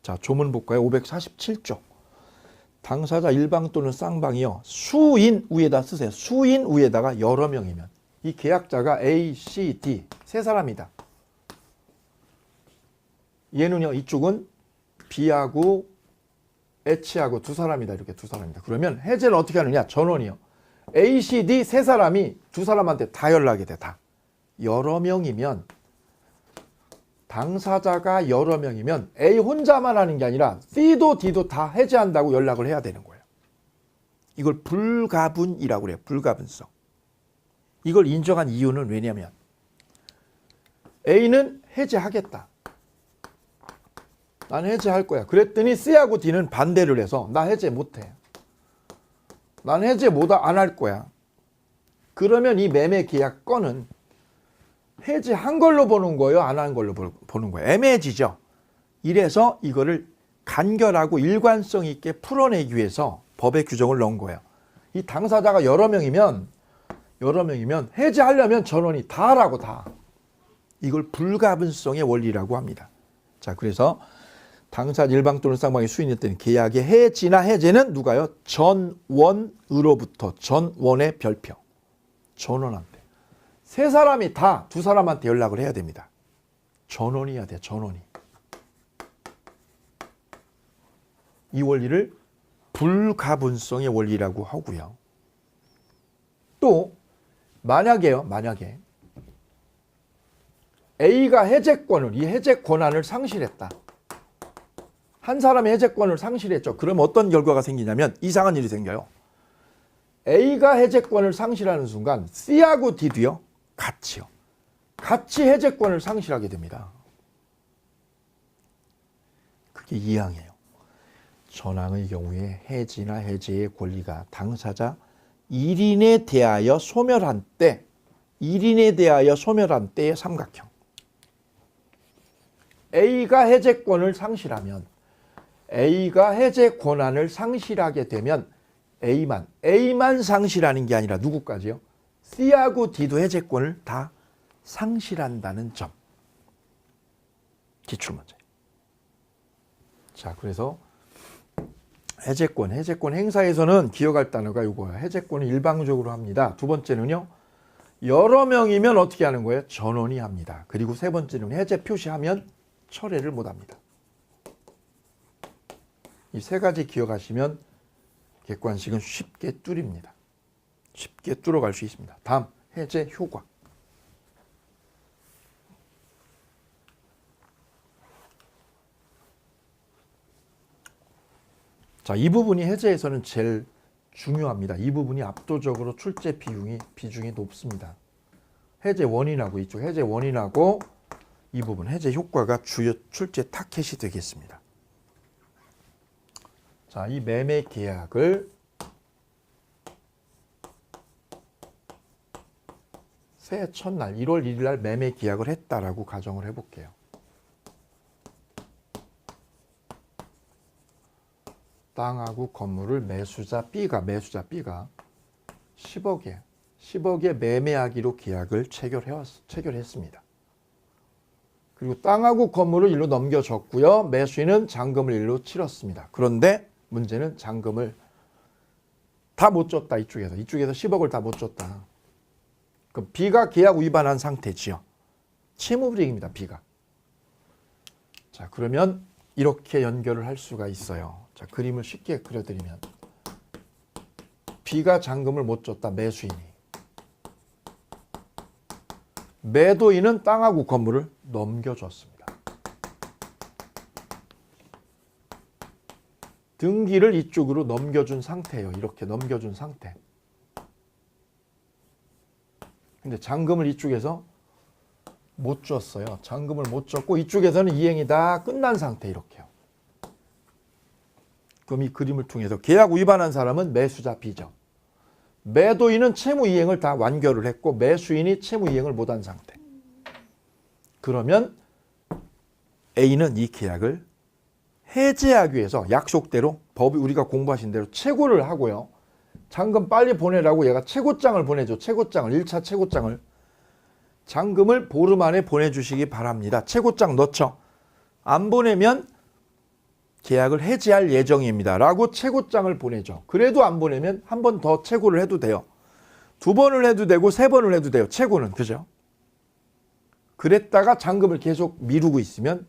자, 조문 볼까요? 547조. 당사자 일방 또는 쌍방이요. 수인 위에다 쓰세요. 수인 위에다가 여러 명이면. 이 계약자가 A, C, D 세 사람이다. 얘는요. 이쪽은 B하고 H하고 두 사람이다. 이렇게 두 사람이다. 그러면 해제를 어떻게 하느냐? 전원이요. A, C, D 세 사람이 두 사람한테 다 연락이 돼. 다. 여러 명이면 당사자가 여러 명이면 A 혼자만 하는 게 아니라 C도 D도 다 해제한다고 연락을 해야 되는 거예요. 이걸 불가분이라고 그래요. 불가분성. 이걸 인정한 이유는 왜냐면 A는 해제하겠다. 난 해제할 거야. 그랬더니 C하고 D는 반대를 해서 나 해제 못해. 난 해제 안 할 거야. 그러면 이 매매 계약 건은 해제한 걸로 보는 거예요? 안 한 걸로 보는 거예요? 애매해지죠? 이래서 이거를 간결하고 일관성 있게 풀어내기 위해서 법의 규정을 넣은 거예요. 이 당사자가 여러 명이면 해제하려면 전원이 다 하라고 다. 이걸 불가분성의 원리라고 합니다. 자, 그래서 당사 일방 또는 쌍방이 수인했던 계약의 해지나 해제는 누가요? 전원으로부터 전원의 별표. 전원한테. 세 사람이 다 두 사람한테 연락을 해야 됩니다. 전원이어야 돼, 전원이. 이 원리를 불가분성의 원리라고 하고요. 또 만약에 A가 해제권을, 이 해제 권한을 상실했다. 한 사람의 해제권을 상실했죠. 그럼 어떤 결과가 생기냐면 이상한 일이 생겨요. A가 해제권을 상실하는 순간 C하고 D도요. 같이 해제권을 상실하게 됩니다. 그게 이항이에요. 전항의 경우에 해지나 해제의 권리가 당사자 1인에 대하여 소멸한 때의 삼각형. A가 해제권을 상실하면, A가 해제 권한을 상실하게 되면 A만 상실하는 게 아니라 누구까지요? C하고 D도 해제권을 다 상실한다는 점. 기출문제. 자, 그래서 해제권 행사에서는 기억할 단어가 이거야. 해제권을 일방적으로 합니다. 두 번째는요. 여러 명이면 어떻게 하는 거예요? 전원이 합니다. 그리고 세 번째는 해제 표시하면 철회를 못합니다. 이 세 가지 기억하시면 객관식은 쉽게 뚫립니다. 쉽게 뚫어갈 수 있습니다. 다음, 해제 효과. 자, 이 부분이 해제에서는 제일 중요합니다. 이 부분이 압도적으로 출제 비중이 높습니다. 해제 원인하고 이쪽 해제 원인하고 이 부분 해제 효과가 주요 출제 타켓이 되겠습니다. 자, 이 매매 계약을 새해 첫날 1월 1일 날 매매 계약을 했다라고 가정을 해볼게요. 땅하고 건물을 매수자 B가 10억에 매매하기로 계약을 체결했습니다. 그리고 땅하고 건물을 일로 넘겨줬고요. 매수인은 잔금을 일로 치렀습니다. 그런데 문제는 잔금을 다 못 줬다. 이쪽에서 10억을 다 못 줬다. 그럼 B가 계약 위반한 상태지요. 채무불이익입니다. B가. 자, 그러면 이렇게 연결을 할 수가 있어요. 자, 그림을 쉽게 그려드리면 B가 잔금을 못 줬다. 매수인이. 매도인은 땅하고 건물을 넘겨줬습니다. 등기를 이쪽으로 넘겨준 상태예요. 이렇게 넘겨준 상태. 근데 잔금을 이쪽에서 못 줬어요. 잔금을 못 줬고 이쪽에서는 이행이 다 끝난 상태 이렇게요. 그럼 이 그림을 통해서 계약 위반한 사람은 매수자 B죠. 매도인은 채무 이행을 다 완결을 했고 매수인이 채무 이행을 못한 상태. 그러면 A는 이 계약을 해제하기 위해서 약속대로 법이 우리가 공부하신 대로 채고를 하고요. 잔금 빨리 보내라고 얘가 채고장을 보내줘. 채고장을 1차 채고장을. 잔금을 보름 안에 보내주시기 바랍니다. 채고장 넣죠. 안 보내면 계약을 해지할 예정입니다. 라고 채고장을 보내죠. 그래도 안 보내면 한 번 더 채고를 해도 돼요. 2번을 해도 되고 3번을 해도 돼요. 채고는. 그죠? 그랬다가 잔금을 계속 미루고 있으면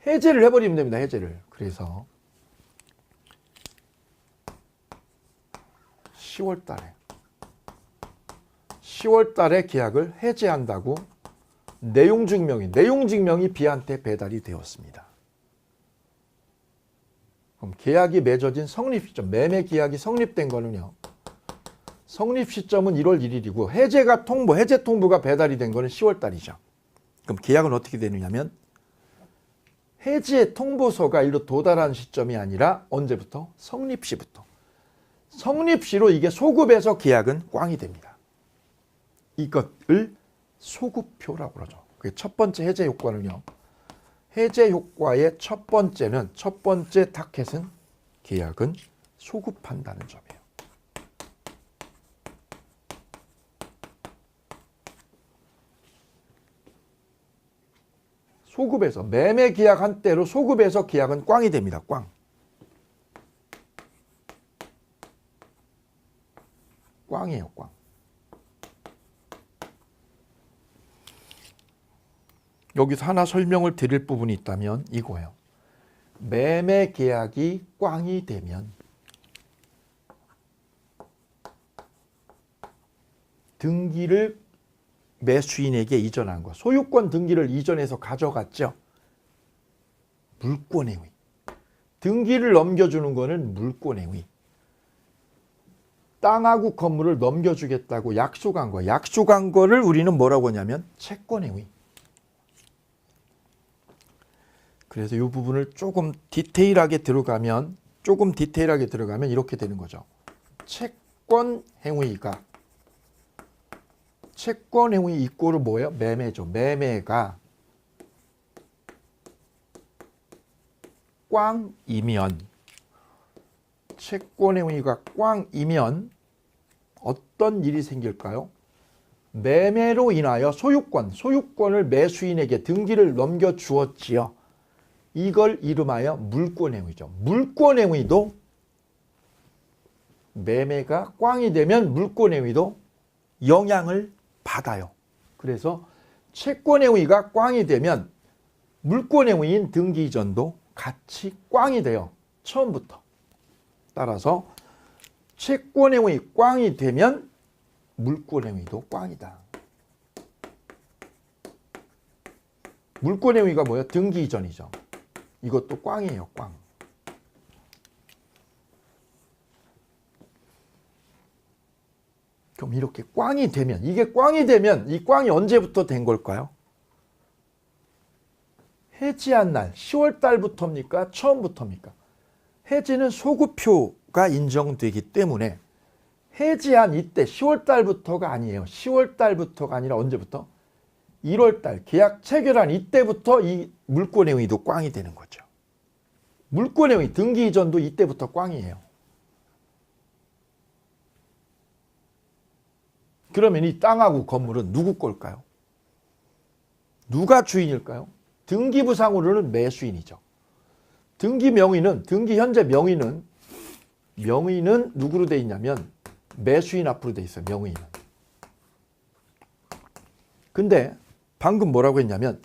해제를 해버리면 됩니다. 해제를. 그래서 10월 달에 계약을 해제한다고 내용 증명이 B한테 배달이 되었습니다. 그럼 계약이 맺어진 성립 시점, 매매 계약이 성립된 거는요. 성립 시점은 1월 1일이고 해제 통보가 배달이 된 거는 10월 달이죠. 그럼 계약은 어떻게 되느냐면 해제 통보서가 일로 도달한 시점이 아니라 언제부터? 성립시부터. 성립시로 이게 소급해서 계약은 꽝이 됩니다. 이것을 소급표라고 그러죠. 그게 첫 번째 해제 효과는요. 해제 효과의 첫 번째 타켓은 계약은 소급한다는 점이에요. 소급해서 매매 계약한 때로 소급해서 계약은 꽝이 됩니다. 꽝. 꽝이에요. 꽝. 여기서 하나 설명을 드릴 부분이 있다면 이거예요. 매매 계약이 꽝이 되면 등기를 매수인에게 이전한 거. 소유권 등기를 이전해서 가져갔죠. 물권행위. 등기를 넘겨주는 거는 물권행위. 땅하고 건물을 넘겨주겠다고 약속한 거. 약속한 거를 우리는 뭐라고 하냐면 채권행위. 그래서 이 부분을 조금 디테일하게 들어가면 이렇게 되는 거죠. 채권행위가 채권행위 이꼬르 뭐예요? 매매죠. 매매가 꽝이면 채권행위가 꽝이면 어떤 일이 생길까요? 매매로 인하여 소유권을 매수인에게 등기를 넘겨주었지요. 이걸 이름하여 물권행위죠. 물권행위도 매매가 꽝이 되면 물권행위도 영향을 받아요. 그래서 채권행위가 꽝이 되면 물권행위인 등기 이전도 같이 꽝이 돼요. 처음부터. 따라서 채권행위 꽝이 되면 물권행위도 꽝이다. 물권행위가 뭐예요? 등기 이전이죠. 이것도 꽝이에요. 꽝. 그럼 이렇게 꽝이 되면 이 꽝이 언제부터 된 걸까요? 해지한 날 10월 달부터입니까? 처음부터입니까? 해지는 소급표가 인정되기 때문에 해지한 이때 10월 달부터가 아니에요. 10월 달부터가 아니라 언제부터? 1월 달 계약 체결한 이때부터 이 물권행위도 꽝이 되는 거죠. 물권행위 등기 이전도 이때부터 꽝이에요. 그러면 이 땅하고 건물은 누구 걸까요? 누가 주인일까요? 등기부상으로는 매수인이죠. 등기 현재 명의는 누구로 돼 있냐면 매수인 앞으로 돼 있어요. 명의는. 근데 방금 뭐라고 했냐면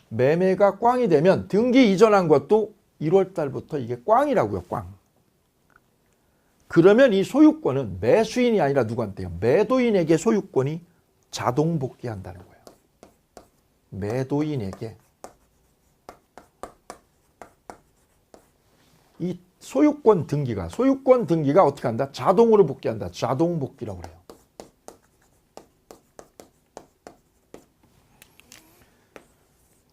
매매가 꽝이 되면 등기 이전한 것도 1월 달부터 이게 꽝이라고요. 꽝. 그러면 이 소유권은 매수인이 아니라 누구한테요? 매도인에게 소유권이 자동 복귀한다는 거예요. 매도인에게. 이 소유권 등기가 어떻게 한다? 자동으로 복귀한다. 자동 복귀라고 그래요.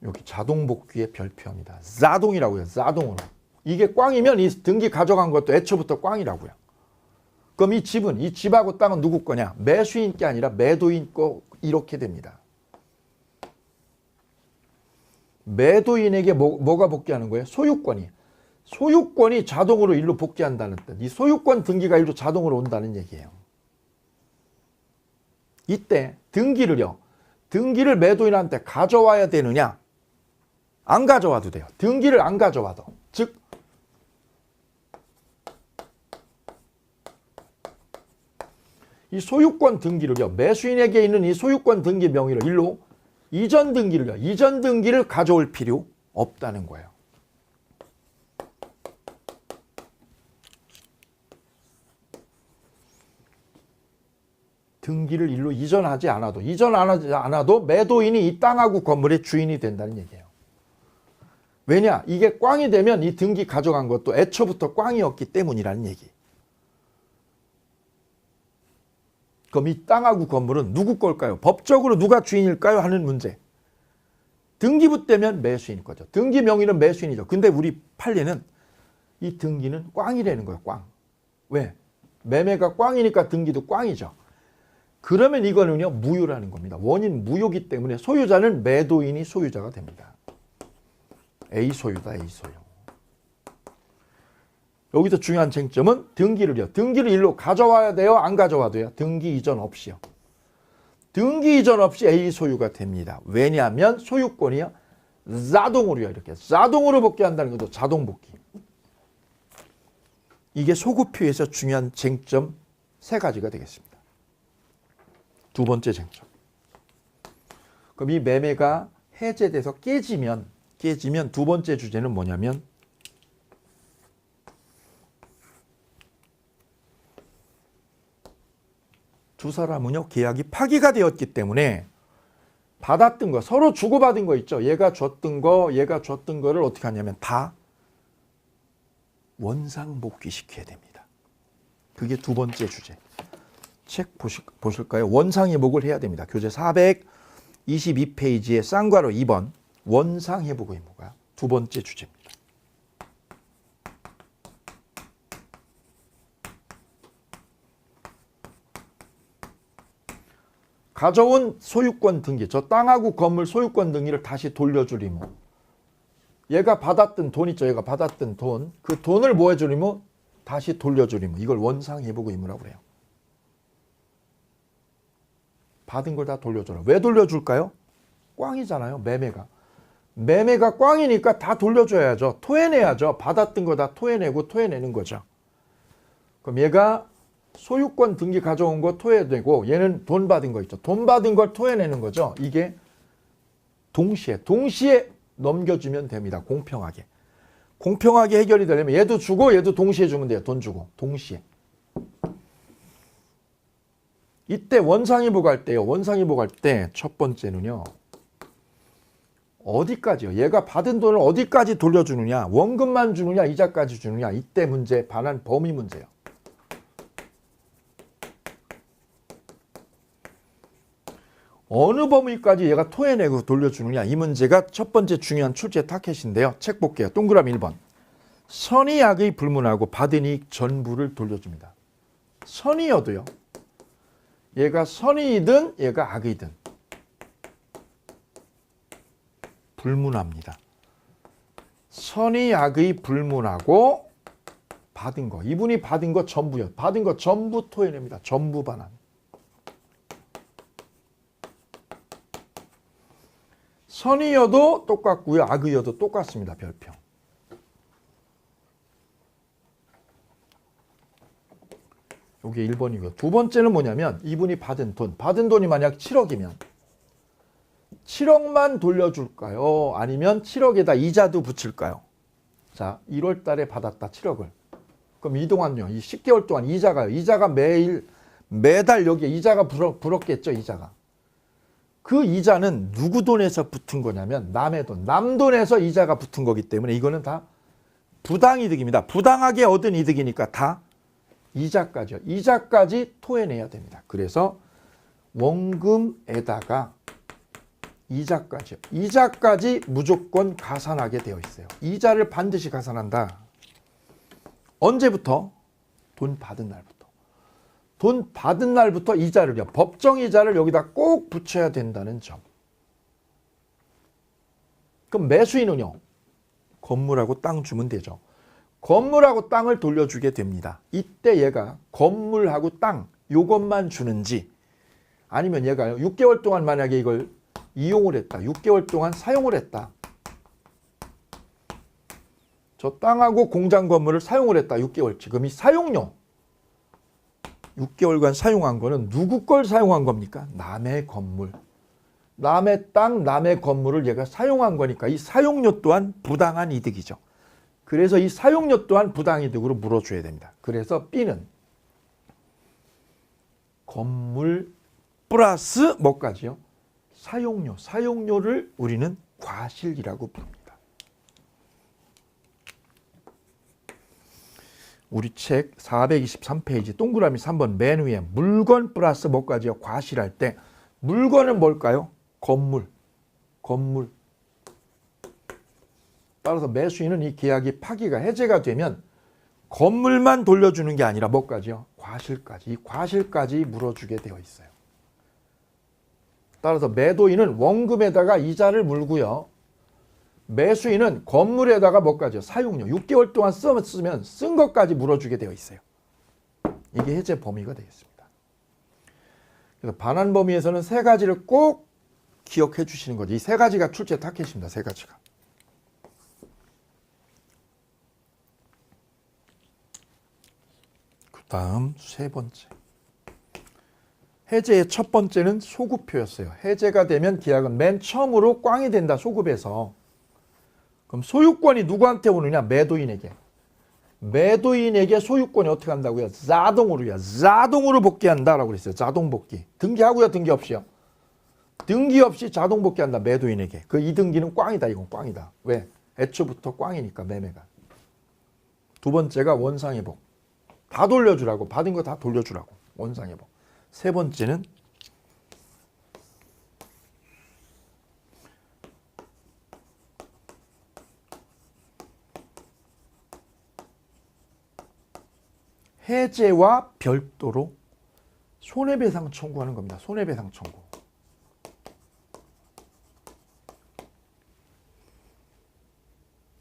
여기 자동 복귀의 별표입니다. 자동이라고요. 자동으로. 이게 꽝이면 이 등기 가져간 것도 애초부터 꽝이라고요. 그럼 이 집하고 땅은 누구 거냐? 매수인 게 아니라 매도인 거 이렇게 됩니다. 매도인에게 뭐가 복귀하는 거예요? 소유권이 자동으로 일로 복귀한다는 뜻. 이 소유권 등기가 일로 자동으로 온다는 얘기예요. 이때 등기를 매도인한테 가져와야 되느냐? 안 가져와도 돼요. 등기를 안 가져와도. 즉 이 소유권 등기를요. 매수인에게 있는 이 소유권 등기 명의를 일로 이전 등기를 가져올 필요 없다는 거예요. 등기를 일로 이전하지 않아도 매도인이 이 땅하고 건물의 주인이 된다는 얘기예요. 왜냐? 이게 꽝이 되면 이 등기 가져간 것도 애초부터 꽝이었기 때문이라는 얘기. 그럼 이 땅하고 건물은 누구 걸까요? 법적으로 누가 주인일까요? 하는 문제. 등기부 때면 매수인일 거죠. 등기 명의는 매수인이죠. 근데 우리 판례는 이 등기는 꽝이라는 거예요. 꽝. 왜? 매매가 꽝이니까 등기도 꽝이죠. 그러면 이거는요. 무효라는 겁니다. 원인 무효기 때문에 소유자는 매도인이 소유자가 됩니다. A 소유다. A 소유. 여기서 중요한 쟁점은 등기를 일로 가져와야 돼요? 안 가져와도 돼요? 등기 이전 없이요. 등기 이전 없이 A 소유가 됩니다. 왜냐하면 소유권이요. 자동으로요. 이렇게 자동으로 복귀한다는 것도 자동 복귀. 이게 소급표에서 중요한 쟁점 세 가지가 되겠습니다. 두 번째 쟁점. 그럼 이 매매가 해제돼서 깨지면 두 번째 주제는 뭐냐면 두 사람은요 계약이 파기가 되었기 때문에 받았던 거 서로 주고받은 거 있죠. 얘가 줬던 거를 어떻게 하냐면 다 원상복귀시켜야 됩니다. 그게 두 번째 주제. 책 보실까요? 원상회복을 해야 됩니다. 교재 422페이지의 쌍괄호 2번 원상회복 의무가 두 번째 주제입니다. 가져온 소유권 등기, 저 땅하고 건물 소유권 등기를 다시 돌려줄 의무. 얘가 받았던 돈 있죠. 얘가 받았던 돈, 그 돈을 뭐 해줄 의무? 다시 돌려줄 의무. 이걸 원상회복 의무라고 그래요. 받은 걸 다 돌려줘라. 왜 돌려줄까요? 꽝이잖아요. 매매가 꽝이니까 다 돌려줘야죠. 토해내야죠. 받았던 거 다 토해내는 거죠. 그럼 얘가 소유권 등기 가져온 거 토해내고 얘는 돈 받은 거 있죠. 돈 받은 걸 토해내는 거죠. 이게 동시에 넘겨주면 됩니다. 공평하게 해결이 되려면 얘도 주고 얘도 동시에 주면 돼요. 돈 주고 동시에. 이때 원상회복 할 때요. 원상회복 할 때 첫 번째는요. 어디까지요? 얘가 받은 돈을 어디까지 돌려주느냐? 원금만 주느냐? 이자까지 주느냐? 이때 문제, 반환 범위 문제예요. 어느 범위까지 얘가 토해내고 돌려주느냐? 이 문제가 첫 번째 중요한 출제 타켓인데요. 책 볼게요. 동그라미 1번. 선의악의 불문하고 받은 이익 전부를 돌려줍니다. 선의여도요. 얘가 선의이든 얘가 악이든 불문합니다. 선의악의 불문하고 받은 거. 이분이 받은 거 전부요. 받은 거 전부 토해냅니다. 전부 반환. 선의여도 똑같고요. 악의여도 똑같습니다. 별표. 이게 1번이고요. 두 번째는 뭐냐면 이분이 받은 돈이 만약 7억이면 7억만 돌려줄까요? 아니면 7억에다 이자도 붙일까요? 자, 1월 달에 받았다 7억을. 그럼 이동안요. 이 10개월 동안 이자가 매달 여기에 이자가 불었겠죠. 이자가. 그 이자는 누구 돈에서 붙은 거냐면 남의 돈, 남 돈에서 이자가 붙은 거기 때문에 이거는 다 부당이득입니다. 부당하게 얻은 이득이니까 다 이자까지요. 이자까지 토해내야 됩니다. 그래서 원금에다가 이자까지 무조건 가산하게 되어 있어요. 이자를 반드시 가산한다. 언제부터? 돈 받은 날부터. 돈 받은 날부터 이자를요. 법정 이자를 여기다 꼭 붙여야 된다는 점. 그럼 매수인은요. 건물하고 땅 주면 되죠. 건물하고 땅을 돌려주게 됩니다. 이때 얘가 건물하고 땅 요것만 주는지 아니면 얘가 6개월 동안 만약에 이걸 이용을 했다. 6개월 동안 사용을 했다. 저 땅하고 공장 건물을 사용을 했다. 6개월. 지금 이 사용료 6개월간 사용한 거는 누구 걸 사용한 겁니까? 남의 건물. 남의 땅, 남의 건물을 얘가 사용한 거니까 이 사용료 또한 부당한 이득이죠. 그래서 이 사용료 또한 부당이득으로 물어줘야 됩니다. 그래서 B는 건물 플러스 뭐까지요? 사용료를 우리는 과실이라고 부릅니다. 우리 책 423페이지 동그라미 3번 맨 위에 물건 플러스 뭐까지요? 과실할 때 물건은 뭘까요? 건물. 따라서 매수인은 이 계약이 파기가 해제가 되면 건물만 돌려주는 게 아니라 뭐까지요? 과실까지. 이 과실까지 물어주게 되어 있어요. 따라서 매도인은 원금에다가 이자를 물고요. 매수인은 건물에다가 뭐까지요? 사용료. 6개월 동안 쓰면 쓴 것까지 물어주게 되어 있어요. 이게 해제 범위가 되겠습니다. 그래서 반환 범위에서는 세 가지를 꼭 기억해 주시는 거죠. 이 세 가지가 출제 타켓입니다. 세 가지가. 그 다음 세 번째. 해제의 첫 번째는 소급표였어요. 해제가 되면 계약은 맨 처음으로 꽝이 된다. 소급에서. 그럼 소유권이 누구한테 오느냐? 매도인에게. 매도인에게 소유권이 어떻게 한다고요? 자동으로요. 자동으로 복귀한다라고 그랬어요. 자동 복귀. 등기하고요, 등기 없이요. 등기 없이 자동 복귀한다. 매도인에게. 그 이 등기는 꽝이다. 이건 꽝이다. 왜? 애초부터 꽝이니까 매매가. 두 번째가 원상회복. 다 돌려주라고. 받은 거 다 돌려주라고. 원상회복. 세 번째는 해제와 별도로 손해배상 청구하는 겁니다. 손해배상 청구.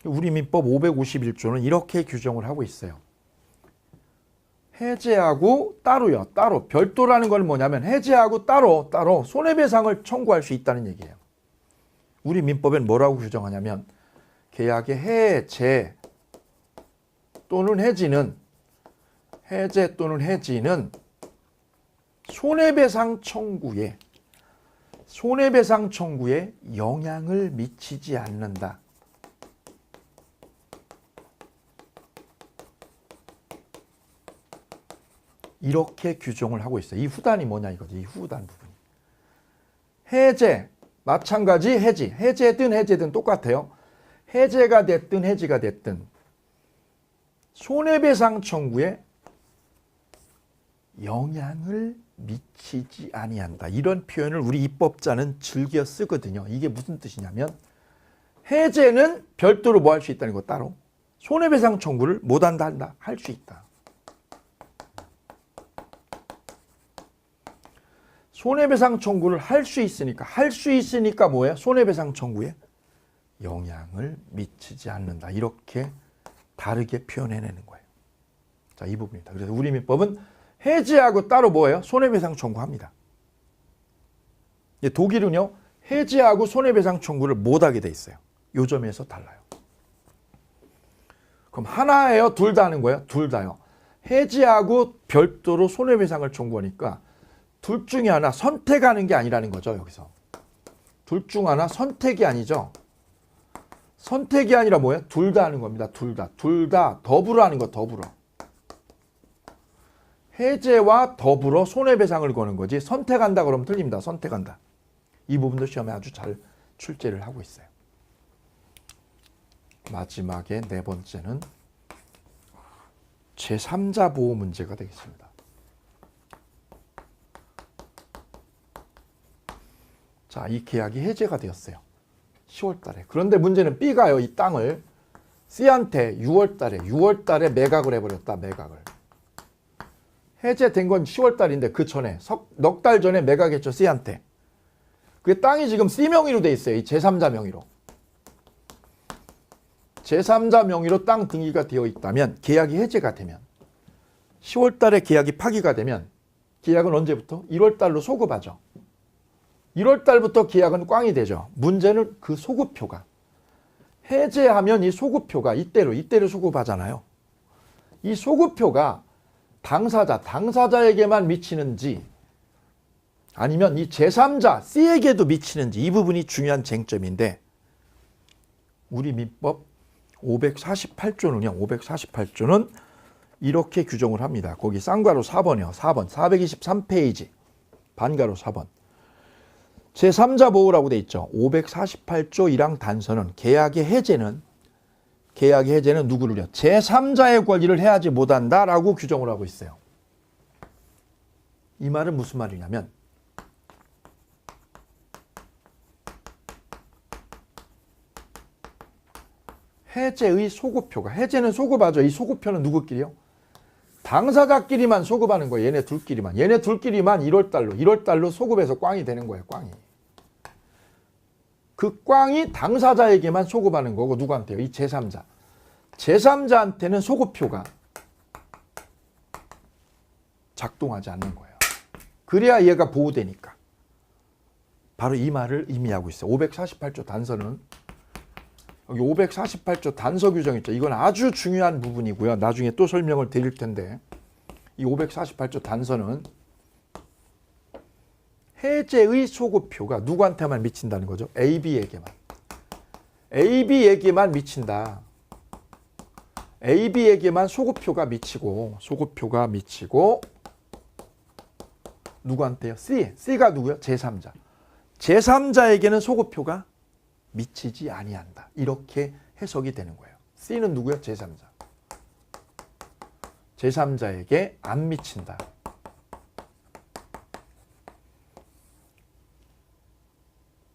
우리 민법 551조는 이렇게 규정을 하고 있어요. 해제하고 따로요. 따로. 별도라는 건 뭐냐면 해제하고 따로 손해배상을 청구할 수 있다는 얘기예요. 우리 민법엔 뭐라고 규정하냐면 계약의 해제 또는 해지는 손해배상 청구에 영향을 미치지 않는다. 이렇게 규정을 하고 있어요. 이 후단이 뭐냐 이거지. 이 후단 부분이. 해제, 마찬가지 해지. 해제든 똑같아요. 해제가 됐든 해지가 됐든 손해배상 청구에 영향을 미치지 아니한다. 이런 표현을 우리 입법자는 즐겨 쓰거든요. 이게 무슨 뜻이냐면 해제는 별도로 뭐 할 수 있다는 거 따로. 손해배상 청구를 못한다. 할 수 있다. 손해배상 청구를 할 수 있으니까 뭐예요? 손해배상 청구에 영향을 미치지 않는다. 이렇게 다르게 표현해내는 거예요. 자, 이 부분입니다. 그래서 우리 민법은 해제하고 따로 뭐예요? 손해배상 청구합니다. 독일은요, 해제하고 손해배상 청구를 못하게 돼 있어요. 요 점에서 달라요. 그럼 하나예요? 둘 다 하는 거예요? 둘 다요. 해제하고 별도로 손해배상을 청구하니까 둘 중에 하나 선택하는 게 아니라는 거죠. 여기서. 둘 중 하나 선택이 아니죠. 선택이 아니라 뭐예요? 둘 다 하는 겁니다. 둘 다 더불어 하는 거. 더불어. 해제와 더불어 손해배상을 거는 거지 선택한다 그러면 틀립니다. 선택한다. 이 부분도 시험에 아주 잘 출제를 하고 있어요. 마지막에 네 번째는 제3자 보호 문제가 되겠습니다. 자, 이 계약이 해제가 되었어요. 10월 달에. 그런데 문제는 B가요. 이 땅을 C한테 6월 달에 매각을 해버렸다. 매각을. 해제된 건 10월 달인데 그 전에 넉 달 전에 매각했죠. C한테. 그 땅이 지금 C 명의로 돼 있어요. 이 제3자 명의로. 제3자 명의로 땅 등기가 되어 있다면 계약이 해제가 되면 10월 달에 계약이 파기가 되면 계약은 언제부터? 1월 달로 소급하죠. 1월 달부터 계약은 꽝이 되죠. 문제는 그 소급표가. 해제하면 이 소급표가 이때로 소급하잖아요. 이 소급표가 당사자에게만 미치는지 아니면 이 제3자 C에게도 미치는지 이 부분이 중요한 쟁점인데 우리 민법 548조는 이렇게 규정을 합니다. 거기 쌍괄호 4번이요. 4번 423페이지 반괄호 4번. 제3자 보호라고 돼 있죠. 548조 1항 단서는 계약의 해제는 누구를요? 제3자의 권리를 해하지 못한다라고 규정을 하고 있어요. 이 말은 무슨 말이냐면 해제의 소급표가 해제는 소급하죠. 이 소급표는 누구끼리요? 당사자끼리만 소급하는 거예요. 얘네 둘끼리만 1월 달로 소급해서 꽝이 되는 거예요. 꽝이. 그 꽝이 당사자에게만 소급하는 거고 누구한테요? 이 제3자. 제3자한테는 소급표가 작동하지 않는 거예요. 그래야 얘가 보호되니까. 바로 이 말을 의미하고 있어요. 548조 단서는 여기 548조 단서 규정 있죠. 이건 아주 중요한 부분이고요. 나중에 또 설명을 드릴 텐데 이 548조 단서는 해제의 소급표가 누구한테만 미친다는 거죠? AB에게만. AB에게만 미친다. AB에게만 소급표가 미치고 누구한테요? C가 누구요? 제3자. 제3자에게는 소급표가 미치지 아니한다. 이렇게 해석이 되는 거예요. C는 누구요? 제3자. 제3자에게 안 미친다.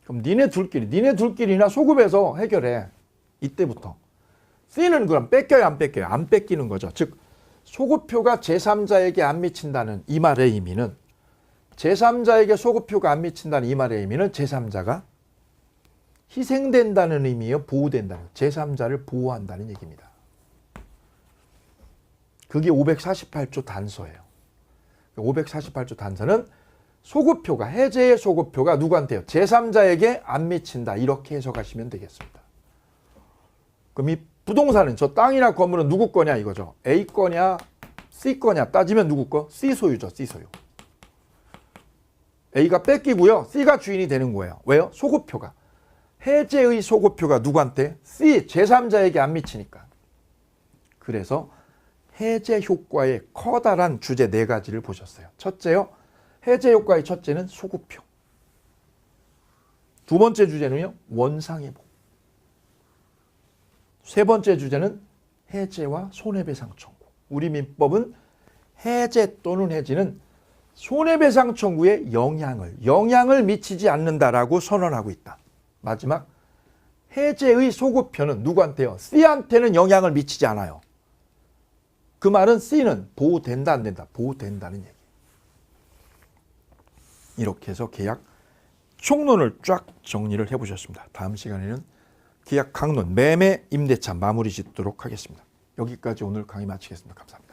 그럼 니네 둘끼리나 소급해서 해결해. 이때부터. C는 그럼 뺏겨요, 안 뺏겨요? 안 뺏기는 거죠. 즉 소급표가 제3자에게 안 미친다는 이 말의 의미는 제3자에게 소급표가 안 미친다는 이 말의 의미는 제3자가 희생된다는 의미예요, 보호된다는 제3자를 보호한다는 얘기입니다. 그게 548조 단서예요. 548조 단서는 소급표가 해제의 소급표가 누구한테요? 제3자에게 안 미친다. 이렇게 해석하시면 되겠습니다. 그럼 이 부동산은 저 땅이나 건물은 누구 거냐 이거죠. A 거냐 C 거냐 따지면 누구 거? C 소유죠. C 소유. A가 뺏기고요. C가 주인이 되는 거예요. 왜요? 소급표가. 해제의 소급표가 누구한테? C 제3자에게 안 미치니까. 그래서 해제 효과의 커다란 주제 4가지를 보셨어요. 첫째요. 해제 효과의 첫째는 소급표. 두 번째 주제는요. 원상회복. 세 번째 주제는 해제와 손해배상 청구. 우리 민법은 해제 또는 해지는 손해배상 청구에 영향을 미치지 않는다라고 선언하고 있다. 마지막 해제의 소급표는 누구한테요? C한테는 영향을 미치지 않아요. 그 말은 C는 보호된다 안 된다? 보호된다는 얘기. 이렇게 해서 계약 총론을 쫙 정리를 해보셨습니다. 다음 시간에는 계약 강론 매매 임대차 마무리 짓도록 하겠습니다. 여기까지 오늘 강의 마치겠습니다. 감사합니다.